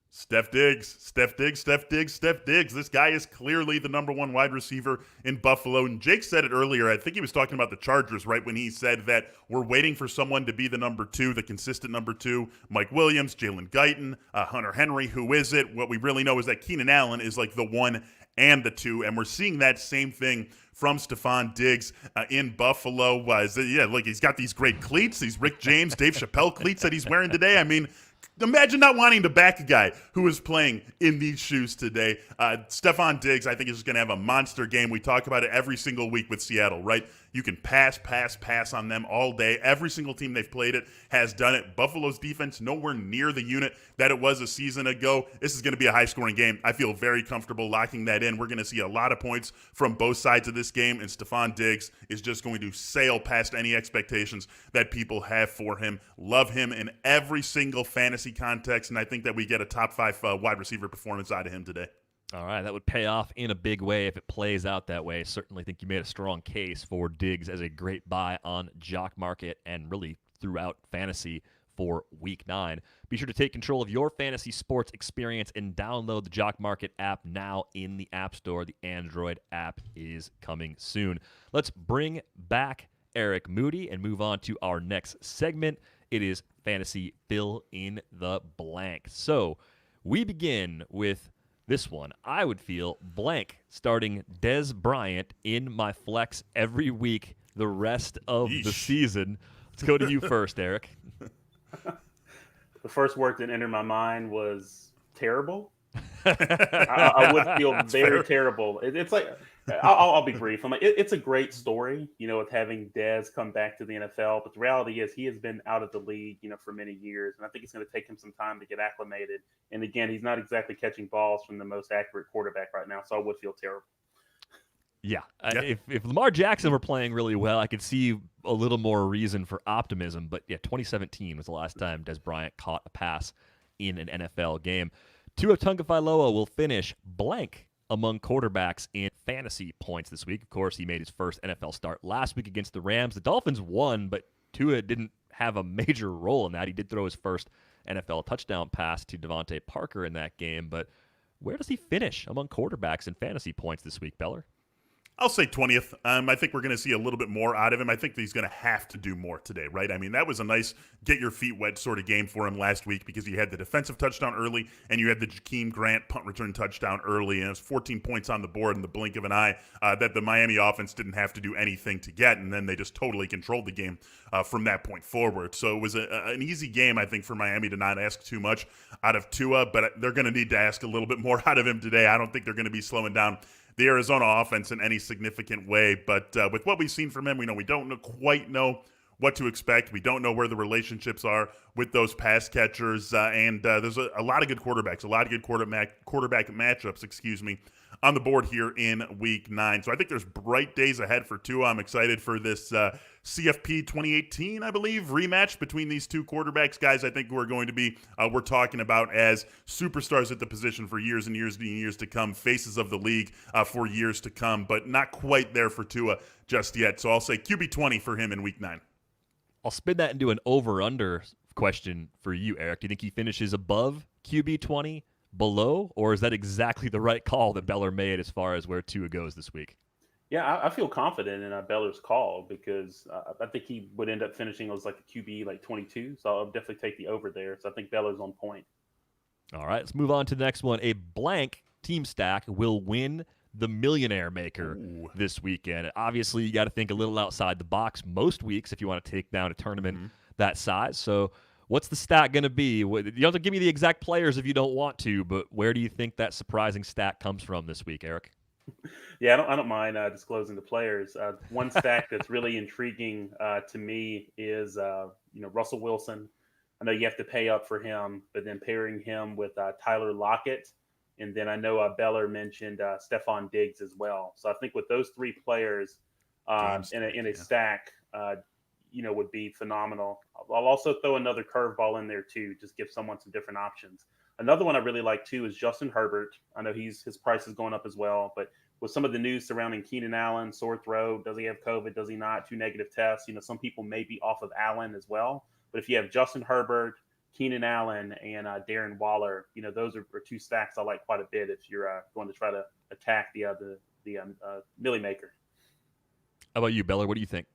[SPEAKER 3] Steph Diggs. Steph Diggs. This guy is clearly the number one wide receiver in Buffalo. And Jake said it earlier. I think he was talking about the Chargers, right, when he said that we're waiting for someone to be the number two, the consistent number two. Mike Williams, Jalen Guyton, Hunter Henry. Who is it? What we really know is that Keenan Allen is like the one and the two. And we're seeing that same thing from Stephon Diggs in Buffalo. Look, he's got these great cleats, these Rick James, Dave Chappelle cleats that he's wearing today. I mean, imagine not wanting to back a guy who is playing in these shoes today. Stephon Diggs, I think, is going to have a monster game. We talk about it every single week with Seattle, right? You can pass on them all day. Every single team they've played it has done it. Buffalo's defense nowhere near the unit that it was a season ago. This is going to be a high-scoring game. I feel very comfortable locking that in. We're going to see a lot of points from both sides of this game, and Stephon Diggs is just going to sail past any expectations that people have for him. Love him in every single fantasy context, and I think that we get a top 5 wide receiver performance out of him today.
[SPEAKER 4] All right, that would pay off in a big way if it plays out that way. Certainly think you made a strong case for Diggs as a great buy on Jock Market and really throughout fantasy for Week 9. Be sure to take control of your fantasy sports experience and download the Jock Market app now in the App Store. The Android app is coming soon. Let's bring back Eric Moody and move on to our next segment. It is Fantasy Fill in the Blank. So we begin with this one. I would feel blank starting Dez Bryant in my flex every week the rest of the season. Let's go to you first, Eric.
[SPEAKER 5] The first word that entered my mind was terrible. I would feel
[SPEAKER 3] That's
[SPEAKER 5] very
[SPEAKER 3] fair.
[SPEAKER 5] terrible. It's like, I'll be brief. I'm like, it's a great story, with having Dez come back to the NFL. But the reality is he has been out of the league, for many years. And I think it's going to take him some time to get acclimated. And again, he's not exactly catching balls from the most accurate quarterback right now. So I would feel terrible.
[SPEAKER 4] Yeah. If Lamar Jackson were playing really well, I could see a little more reason for optimism. But yeah, 2017 was the last time Dez Bryant caught a pass in an NFL game. Tua Tagovailoa will finish blank among quarterbacks in fantasy points this week. Of course, he made his first NFL start last week against the Rams. The Dolphins won, but Tua didn't have a major role in that. He did throw his first NFL touchdown pass to Devontae Parker in that game. But where does he finish among quarterbacks in fantasy points this week, Beller?
[SPEAKER 3] I'll say 20th. I think we're going to see a little bit more out of him. I think that he's going to have to do more today, right? I mean, that was a nice get your feet wet sort of game for him last week because you had the defensive touchdown early and you had the Jakeem Grant punt return touchdown early, and it was 14 points on the board in the blink of an eye that the Miami offense didn't have to do anything to get, and then they just totally controlled the game from that point forward. So it was an easy game, I think, for Miami to not ask too much out of Tua, but they're going to need to ask a little bit more out of him today. I don't think they're going to be slowing down the Arizona offense in any significant way. But with what we've seen from him, we don't quite know what to expect. We don't know where the relationships are with those pass catchers. And there's a lot of good quarterbacks, a lot of good quarterback matchups, on the board here in Week 9. So I think there's bright days ahead for Tua. I'm excited for this CFP 2018, I believe, rematch between these two quarterbacks. Guys, I think who are going to be, we're talking about as superstars at the position for years and years and years to come, faces of the league for years to come, but not quite there for Tua just yet. So I'll say QB 20 for him in Week 9.
[SPEAKER 4] I'll spin that into an over-under question for you, Eric. Do you think he finishes above QB 20, below, or is that exactly the right call that Beller made as far as where Tua goes this week?
[SPEAKER 5] Yeah, I feel confident in Beller's call because I think he would end up finishing as like a QB 22. So I'll definitely take the over there. So I think Beller's on point.
[SPEAKER 4] All right, let's move on to the next one. A blank team stack will win the Millionaire Maker this weekend. Obviously, you got to think a little outside the box most weeks if you want to take down a tournament that size. So what's the stat going to be? You don't have to give me the exact players if you don't want to, but where do you think that surprising stat comes from this week, Eric?
[SPEAKER 5] Yeah, I don't mind disclosing the players. One stack that's really intriguing to me is Russell Wilson. I know you have to pay up for him, but then pairing him with Tyler Lockett. And then I know Beller mentioned Stephon Diggs as well. So I think with those three players in a stack, would be phenomenal. I'll also throw another curveball in there too, just give someone some different options. Another one I really like too is Justin Herbert. I know his price is going up as well, but with some of the news surrounding Keenan Allen, sore throat, does he have COVID, does he not, 2 negative tests, some people may be off of Allen as well. But if you have Justin Herbert, Keenan Allen, and Darren Waller, those are 2 stacks I like quite a bit if you're going to try to attack the Millie Maker.
[SPEAKER 4] How about you, Beller? What do you think?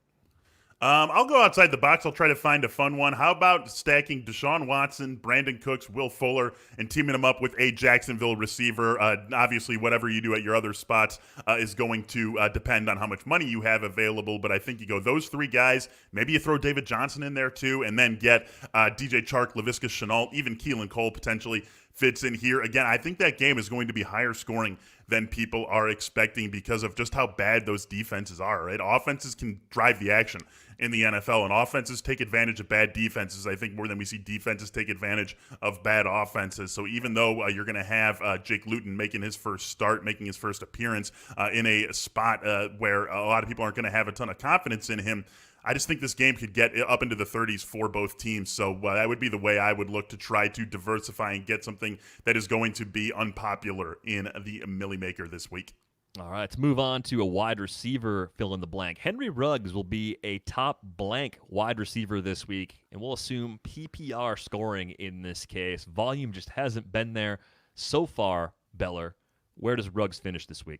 [SPEAKER 3] I'll go outside the box. I'll try to find a fun one. How about stacking Deshaun Watson, Brandon Cooks, Will Fuller, and teaming them up with a Jacksonville receiver? Obviously, whatever you do at your other spots is going to depend on how much money you have available, but I think you go those 3 guys. Maybe you throw David Johnson in there too, and then get DJ Chark, Laviska Shenault, even Keelan Cole potentially fits in here. Again, I think that game is going to be higher scoring than people are expecting because of just how bad those defenses are, right? Offenses can drive the action in the NFL, and offenses take advantage of bad defenses, I think, more than we see defenses take advantage of bad offenses. So even though you're going to have Jake Luton making his first start, making his first appearance in a spot where a lot of people aren't going to have a ton of confidence in him, I just think this game could get up into the 30s for both teams. So that would be the way I would look to try to diversify and get something that is going to be unpopular in the Millie Maker this week.
[SPEAKER 4] All right, let's move on to a wide receiver fill in the blank. Henry Ruggs will be a top blank wide receiver this week, and we'll assume PPR scoring in this case. Volume just hasn't been there so far, Beller. Where does Ruggs finish this week?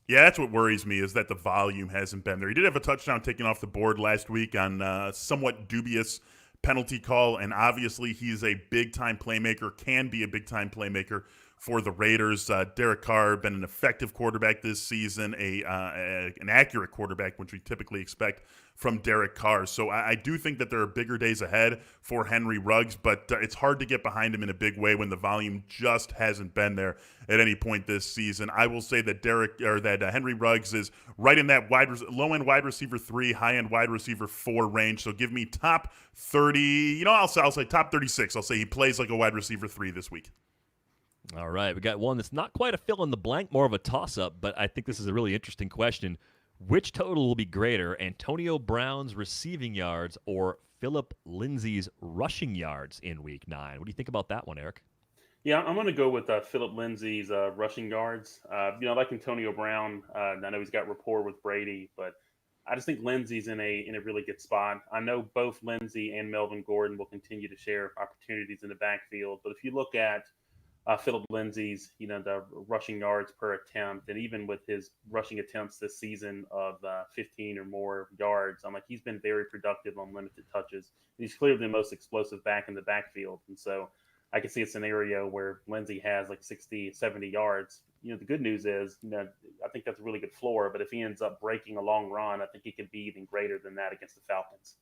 [SPEAKER 3] Yeah, that's what worries me is that the volume hasn't been there. He did have a touchdown taken off the board last week on a somewhat dubious penalty call, and obviously he's a big-time playmaker, can be a big-time playmaker for the Raiders. Derek Carr been an effective quarterback this season, an accurate quarterback, which we typically expect from Derek Carr. So I do think that there are bigger days ahead for Henry Ruggs, but it's hard to get behind him in a big way when the volume just hasn't been there at any point this season. I will say that Henry Ruggs is right in that low-end wide receiver 3, high-end wide receiver 4 range. So give me top 30. I'll say top 36. I'll say he plays like a wide receiver 3 this week.
[SPEAKER 4] All right, we got one that's not quite a fill in the blank, more of a toss-up, but I think this is a really interesting question. Which total will be greater, Antonio Brown's receiving yards or Philip Lindsay's rushing yards in Week 9? What do you think about that one, Eric?
[SPEAKER 5] Yeah, I'm going to go with Philip Lindsay's rushing yards. I like Antonio Brown. I know he's got rapport with Brady, but I just think Lindsay's in a really good spot. I know both Lindsay and Melvin Gordon will continue to share opportunities in the backfield, but if you look at Philip Lindsay's, the rushing yards per attempt, and even with his rushing attempts this season of 15 or more yards, I'm like, he's been very productive on limited touches. He's clearly the most explosive back in the backfield. And so I can see a scenario where Lindsay has like 60, 70 yards. The good news is, I think that's a really good floor, but if he ends up breaking a long run, I think he could be even greater than that against the Falcons.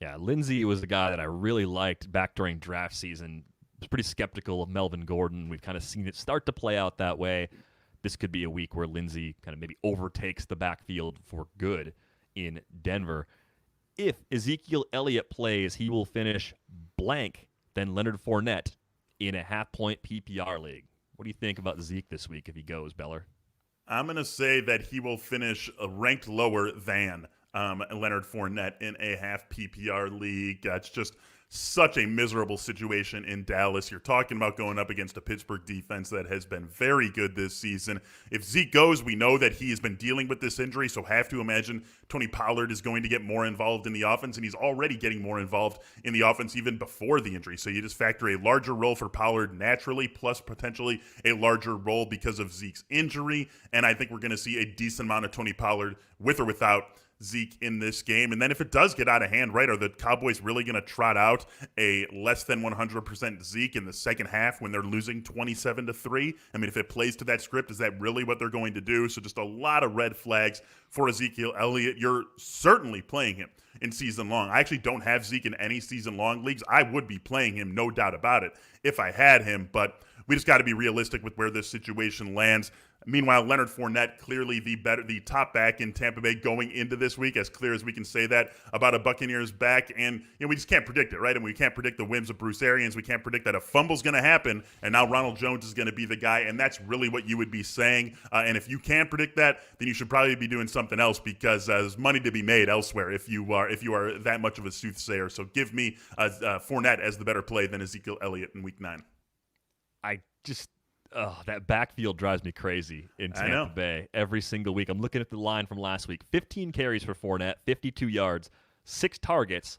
[SPEAKER 4] Yeah, Lindsay was the guy that I really liked back during draft season. Was pretty skeptical of Melvin Gordon. We've kind of seen it start to play out that way. This could be a week where Lindsay kind of maybe overtakes the backfield for good in Denver. If Ezekiel Elliott plays, he will finish blank than Leonard Fournette in a half-point PPR league. What do you think about Zeke this week if he goes, Beller?
[SPEAKER 3] I'm going to say that he will finish ranked lower than Leonard Fournette in a half PPR league. It's just such a miserable situation in Dallas. You're talking about going up against a Pittsburgh defense that has been very good this season. If Zeke goes, we know that he has been dealing with this injury, so have to imagine Tony Pollard is going to get more involved in the offense, and he's already getting more involved in the offense even before the injury. So you just factor a larger role for Pollard naturally, plus potentially a larger role because of Zeke's injury, and I think we're going to see a decent amount of Tony Pollard with or without Zeke in this game. And then if it does get out of hand, right, are the Cowboys really going to trot out a less than 100% Zeke in the second half when they're losing 27-3? I mean, if it plays to that script, is that really what they're going to do? So just a lot of red flags for Ezekiel Elliott. You're certainly playing him in season long. I actually don't have Zeke in any season long leagues. I would be playing him, no doubt about it, if I had him, but we just got to be realistic with where this situation lands. Meanwhile, Leonard Fournette, clearly the top back in Tampa Bay going into this week, as clear as we can say that about a Buccaneers back. And we just can't predict it, right? And we can't predict the whims of Bruce Arians. We can't predict that a fumble's going to happen, and now Ronald Jones is going to be the guy, and that's really what you would be saying. And if you can't predict that, then you should probably be doing something else because there's money to be made elsewhere if you are that much of a soothsayer. So give me Fournette as the better play than Ezekiel Elliott in Week 9.
[SPEAKER 4] Oh, that backfield drives me crazy in
[SPEAKER 3] I know.
[SPEAKER 4] Tampa Bay every single week. I'm looking at the line from last week. 15 carries for Fournette, 52 yards, 6 targets,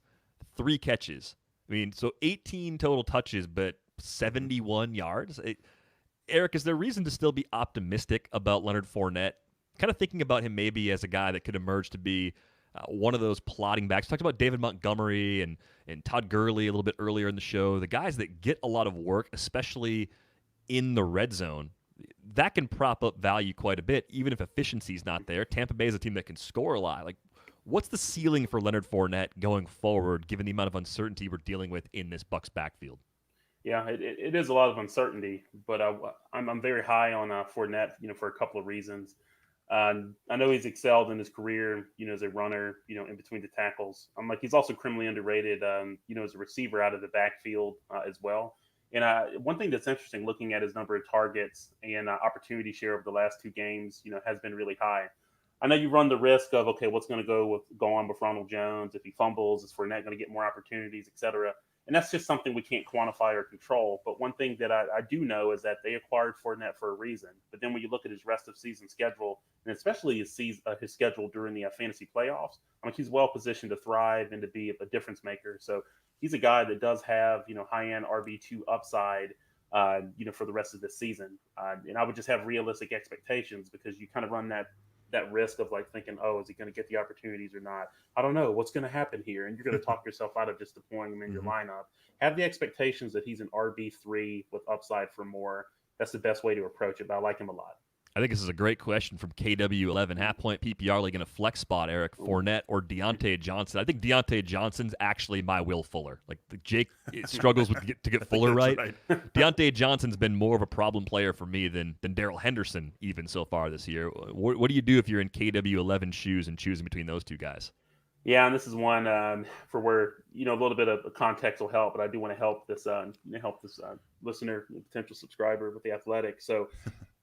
[SPEAKER 4] 3 catches. I mean, so 18 total touches, but 71 yards. Eric, is there reason to still be optimistic about Leonard Fournette? Kind of thinking about him maybe as a guy that could emerge to be one of those plotting backs. We talked about David Montgomery and Todd Gurley a little bit earlier in the show. The guys that get a lot of work, especially in the red zone, that can prop up value quite a bit, even if efficiency's not there. Tampa Bay is a team that can score a lot. Like, what's the ceiling for Leonard Fournette going forward, given the amount of uncertainty we're dealing with in this Bucs backfield?
[SPEAKER 5] Yeah, it is a lot of uncertainty, but I'm very high on Fournette, for a couple of reasons. I know he's excelled in his career, as a runner, in between the tackles. He's also criminally underrated, as a receiver out of the backfield as well. And one thing that's interesting, looking at his number of targets and opportunity share over the last 2 games, has been really high. I know you run the risk of, okay, what's going to go on with Ronald Jones? If he fumbles, is Fournette going to get more opportunities, et cetera? And that's just something we can't quantify or control. But one thing that I do know is that they acquired Fournette for a reason. But then when you look at his rest of season schedule, and especially his schedule during the fantasy playoffs, he's well positioned to thrive and to be a difference maker. So he's a guy that does have, high-end RB2 upside, for the rest of this season. And I would just have realistic expectations, because you kind of run that risk of thinking, oh, is he going to get the opportunities or not? I don't know what's going to happen here. And you're going to talk yourself out of just deploying him in your lineup. Have the expectations that he's an RB3 with upside for more. That's the best way to approach it, but I like him a lot.
[SPEAKER 4] I think this is a great question from KW11. Half-point PPR league in a flex spot, Eric. Fournette or Deontay Johnson? I think Deontay Johnson's actually my Will Fuller. Jake struggles to get Fuller right. Deontay Johnson's been more of a problem player for me than Darrell Henderson even so far this year. What do you do if you're in KW11 shoes and choosing between those two guys?
[SPEAKER 5] Yeah, and this is one for where a little bit of context will help, but I do want to help this listener, potential subscriber with the Athletic. So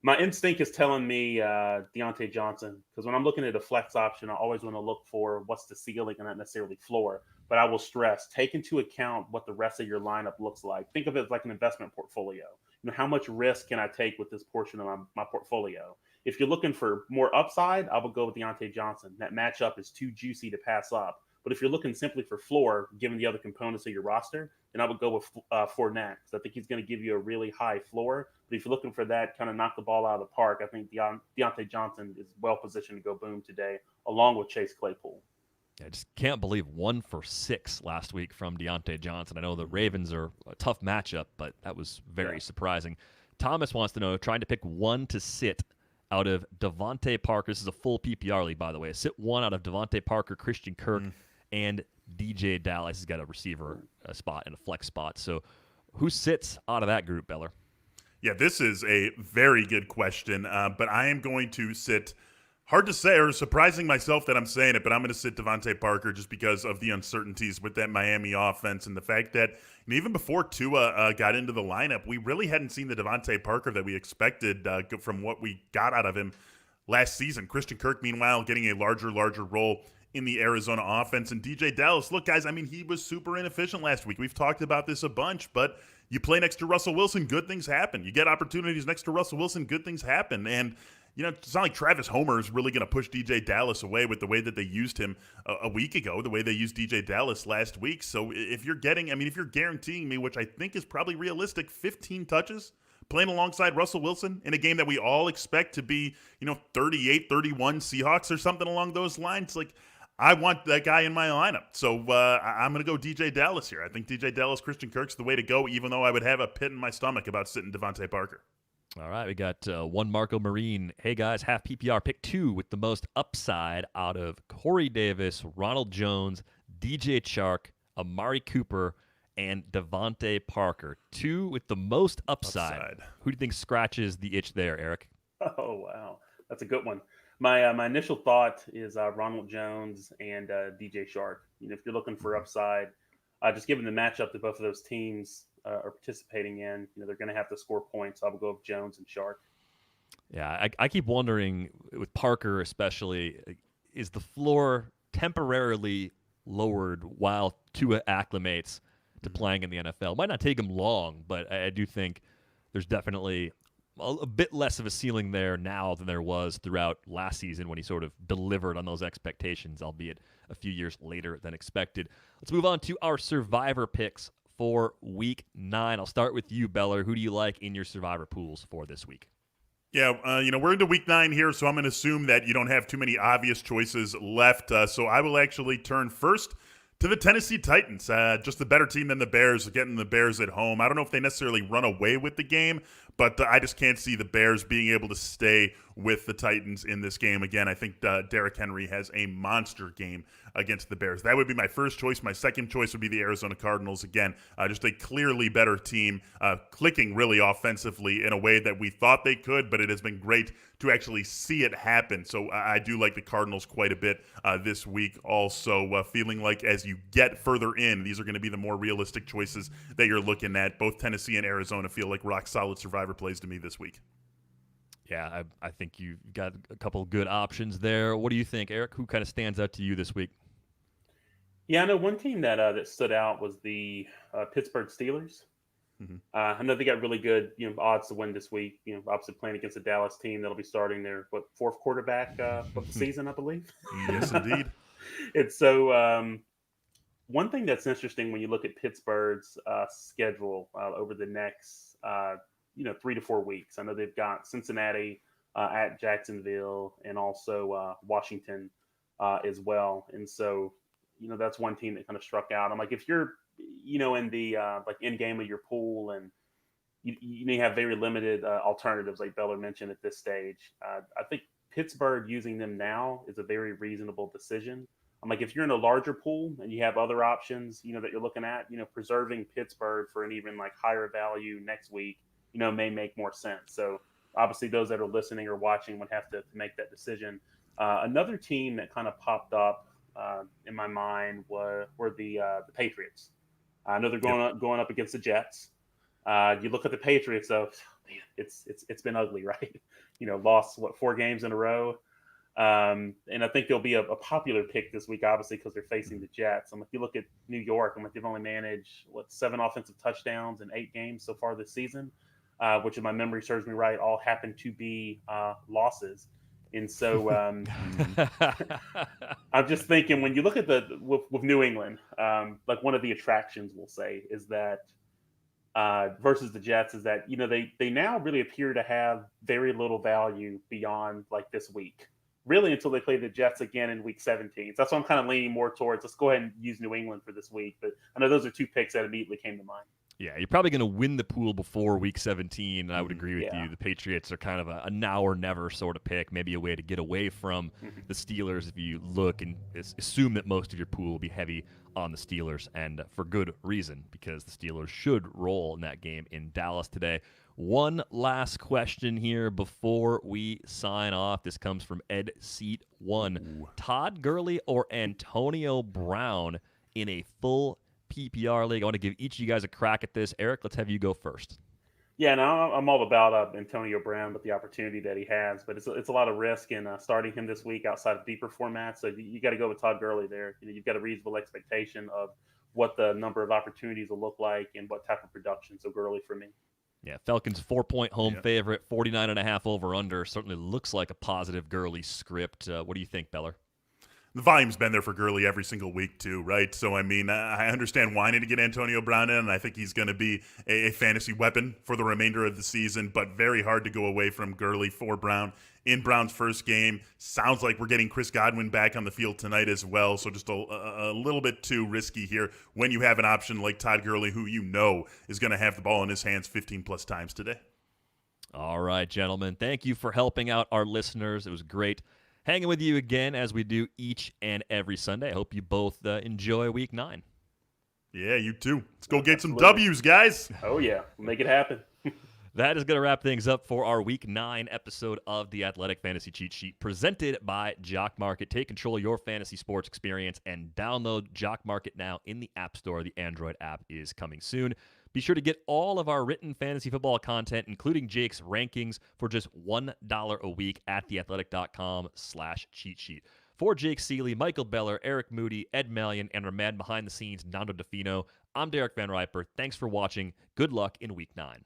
[SPEAKER 5] my instinct is telling me Deontay Johnson, because when I'm looking at a flex option, I always want to look for what's the ceiling and not necessarily floor. But I will stress, take into account what the rest of your lineup looks like. Think of it like an investment portfolio. How much risk can I take with this portion of my portfolio? If you're looking for more upside, I would go with Deontay Johnson. That matchup is too juicy to pass up. But if you're looking simply for floor, given the other components of your roster, then I would go with Fournette, because I think he's going to give you a really high floor. But if you're looking for that kind of knock the ball out of the park, I think Deontay Johnson is well positioned to go boom today, along with Chase Claypool.
[SPEAKER 4] I just can't believe 1 for 6 last week from Deontay Johnson. I know the Ravens are a tough matchup, but that was very surprising. Thomas wants to know, trying to pick one to sit out of Devontae Parker. This is a full PPR league, by the way. Sit one out of Devontae Parker, Christian Kirk, and DJ Dallas. He's got a receiver spot and a flex spot. So who sits out of that group, Beller?
[SPEAKER 3] Yeah, this is a very good question, but I am going to sit – hard to say, or surprising myself that I'm saying it, but I'm going to sit Devontae Parker just because of the uncertainties with that Miami offense and the fact that even before Tua got into the lineup, we really hadn't seen the Devontae Parker that we expected from what we got out of him last season. Christian Kirk, meanwhile, getting a larger role in the Arizona offense. And DJ Dallas, look, guys, he was super inefficient last week. We've talked about this a bunch, but you play next to Russell Wilson, good things happen. You get opportunities next to Russell Wilson, good things happen. And it's not like Travis Homer is really going to push DJ Dallas away with the way that they used him a week ago, the way they used DJ Dallas last week. So if you're guaranteeing me, which I think is probably realistic, 15 touches playing alongside Russell Wilson in a game that we all expect to be, 38-31 Seahawks or something along those lines, I want that guy in my lineup. So I'm going to go DJ Dallas here. I think DJ Dallas, Christian Kirk's the way to go, even though I would have a pit in my stomach about sitting Devontae Parker.
[SPEAKER 4] All right, we got one Marco Marine. Hey, guys, half PPR. Pick 2 with the most upside out of Corey Davis, Ronald Jones, DJ Chark, Amari Cooper, and Devontae Parker. 2 with the most upside. Who do you think scratches the itch there, Eric?
[SPEAKER 5] Oh, wow. That's a good one. My initial thought is Ronald Jones and DJ Chark. If you're looking for upside, just given the matchup that both of those teams are participating in, they're going to have to score points. I will go with Jones and Chark.
[SPEAKER 4] Yeah, I keep wondering with Parker especially, is the floor temporarily lowered while Tua acclimates to playing in the NFL? Might not take him long, but I do think there's definitely a bit less of a ceiling there now than there was throughout last season when he sort of delivered on those expectations, albeit a few years later than expected. Let's move on to our survivor picks for week 9. I'll start with you, Beller. Who do you like in your survivor pools for this week?
[SPEAKER 3] Yeah, we're into week 9 here, so I'm going to assume that you don't have too many obvious choices left. So I will actually turn first to the Tennessee Titans. Just a better team than the Bears, getting the Bears at home. I don't know if they necessarily run away with the game, but I just can't see the Bears being able to stay with the Titans in this game. Again, I think Derrick Henry has a monster game against the Bears. That would be my first choice. My second choice would be the Arizona Cardinals. Again, just a clearly better team, clicking really offensively in a way that we thought they could, but it has been great to actually see it happen. So I do like the Cardinals quite a bit this week. Also, feeling like as you get further in, these are going to be the more realistic choices that you're looking at. Both Tennessee and Arizona feel like rock-solid survivor plays to me this week.
[SPEAKER 4] Yeah, I think you've got a couple good options there. What do you think, Eric? Who kind of stands out to you this week?
[SPEAKER 5] Yeah, I know one team that stood out was the Pittsburgh Steelers.
[SPEAKER 3] Mm-hmm.
[SPEAKER 5] I know they got really good odds to win this week. Obviously playing against a Dallas team that'll be starting their fourth quarterback of the season, I believe.
[SPEAKER 3] Yes, indeed.
[SPEAKER 5] It's so one thing that's interesting when you look at Pittsburgh's schedule over the next 3 to 4 weeks. I know they've got Cincinnati at Jacksonville and also Washington as well. And so, that's one team that kind of struck out. I'm like, if you're, in the end game of your pool and you have very limited alternatives, like Beller mentioned at this stage, I think Pittsburgh using them now is a very reasonable decision. I'm like, if you're in a larger pool and you have other options, that you're looking at, preserving Pittsburgh for an even higher value next week, may make more sense. So obviously those that are listening or watching would have to make that decision. Another team that kind of popped up in my mind were the Patriots. I know they're going up against the Jets. You look at the Patriots, though, man, it's been ugly, right? Lost 4 games in a row. And I think they'll be a popular pick this week, obviously, because they're facing the Jets. If you look at New York, they've only managed 7 offensive touchdowns in 8 games so far this season, which, if my memory serves me right, all happen to be losses. And so I'm just thinking, when you look at with New England, one of the attractions, we'll say, is that versus the Jets is that they now really appear to have very little value beyond this week. Really, until they play the Jets again in week 17. So that's why I'm kind of leaning more towards, let's go ahead and use New England for this week. But I know those are 2 picks that immediately came to mind.
[SPEAKER 4] Yeah, you're probably going to win the pool before week 17, and I would agree with you. The Patriots are kind of a now or never sort of pick, maybe a way to get away from the Steelers if you look and assume that most of your pool will be heavy on the Steelers, and for good reason, because the Steelers should roll in that game in Dallas today. One last question here before we sign off. This comes from Ed Seat 1. Todd Gurley or Antonio Brown in a full PPR league? I want to give each of you guys a crack at this. Eric, let's have you go first.
[SPEAKER 5] Yeah, no, I'm all about Antonio Brown with the opportunity that he has, but it's a lot of risk in starting him this week outside of deeper formats. So you got to go with Todd Gurley there. You've got a reasonable expectation of what the number of opportunities will look like and what type of production. So Gurley for me.
[SPEAKER 4] Yeah, Falcons 4-point home favorite, 49.5 over/under. Certainly looks like a positive Gurley script. What do you think, Beller?
[SPEAKER 3] The volume's been there for Gurley every single week, too, right? So, I understand wanting to get Antonio Brown in, and I think he's going to be a fantasy weapon for the remainder of the season, but very hard to go away from Gurley for Brown in Brown's first game. Sounds like we're getting Chris Godwin back on the field tonight as well, so just a little bit too risky here when you have an option like Todd Gurley, who is going to have the ball in his hands 15-plus times today.
[SPEAKER 4] All right, gentlemen. Thank you for helping out our listeners. It was great hanging with you again as we do each and every Sunday. I hope you both enjoy week 9.
[SPEAKER 3] Yeah, you too. Let's go get some W's, guys.
[SPEAKER 5] Oh, yeah. We'll make it happen.
[SPEAKER 4] That is going to wrap things up for our week 9 episode of the Athletic Fantasy Cheat Sheet presented by Jock Market. Take control of your fantasy sports experience and download Jock Market now in the App Store. The Android app is coming soon. Be sure to get all of our written fantasy football content, including Jake's rankings, for just $1 a week at theathletic.com/cheat sheet. For Jake Ciely, Michael Beller, Eric Moody, Ed Malyon, and our man behind the scenes, Nando DeFino, I'm Derek VanRiper. Thanks for watching. Good luck in week 9.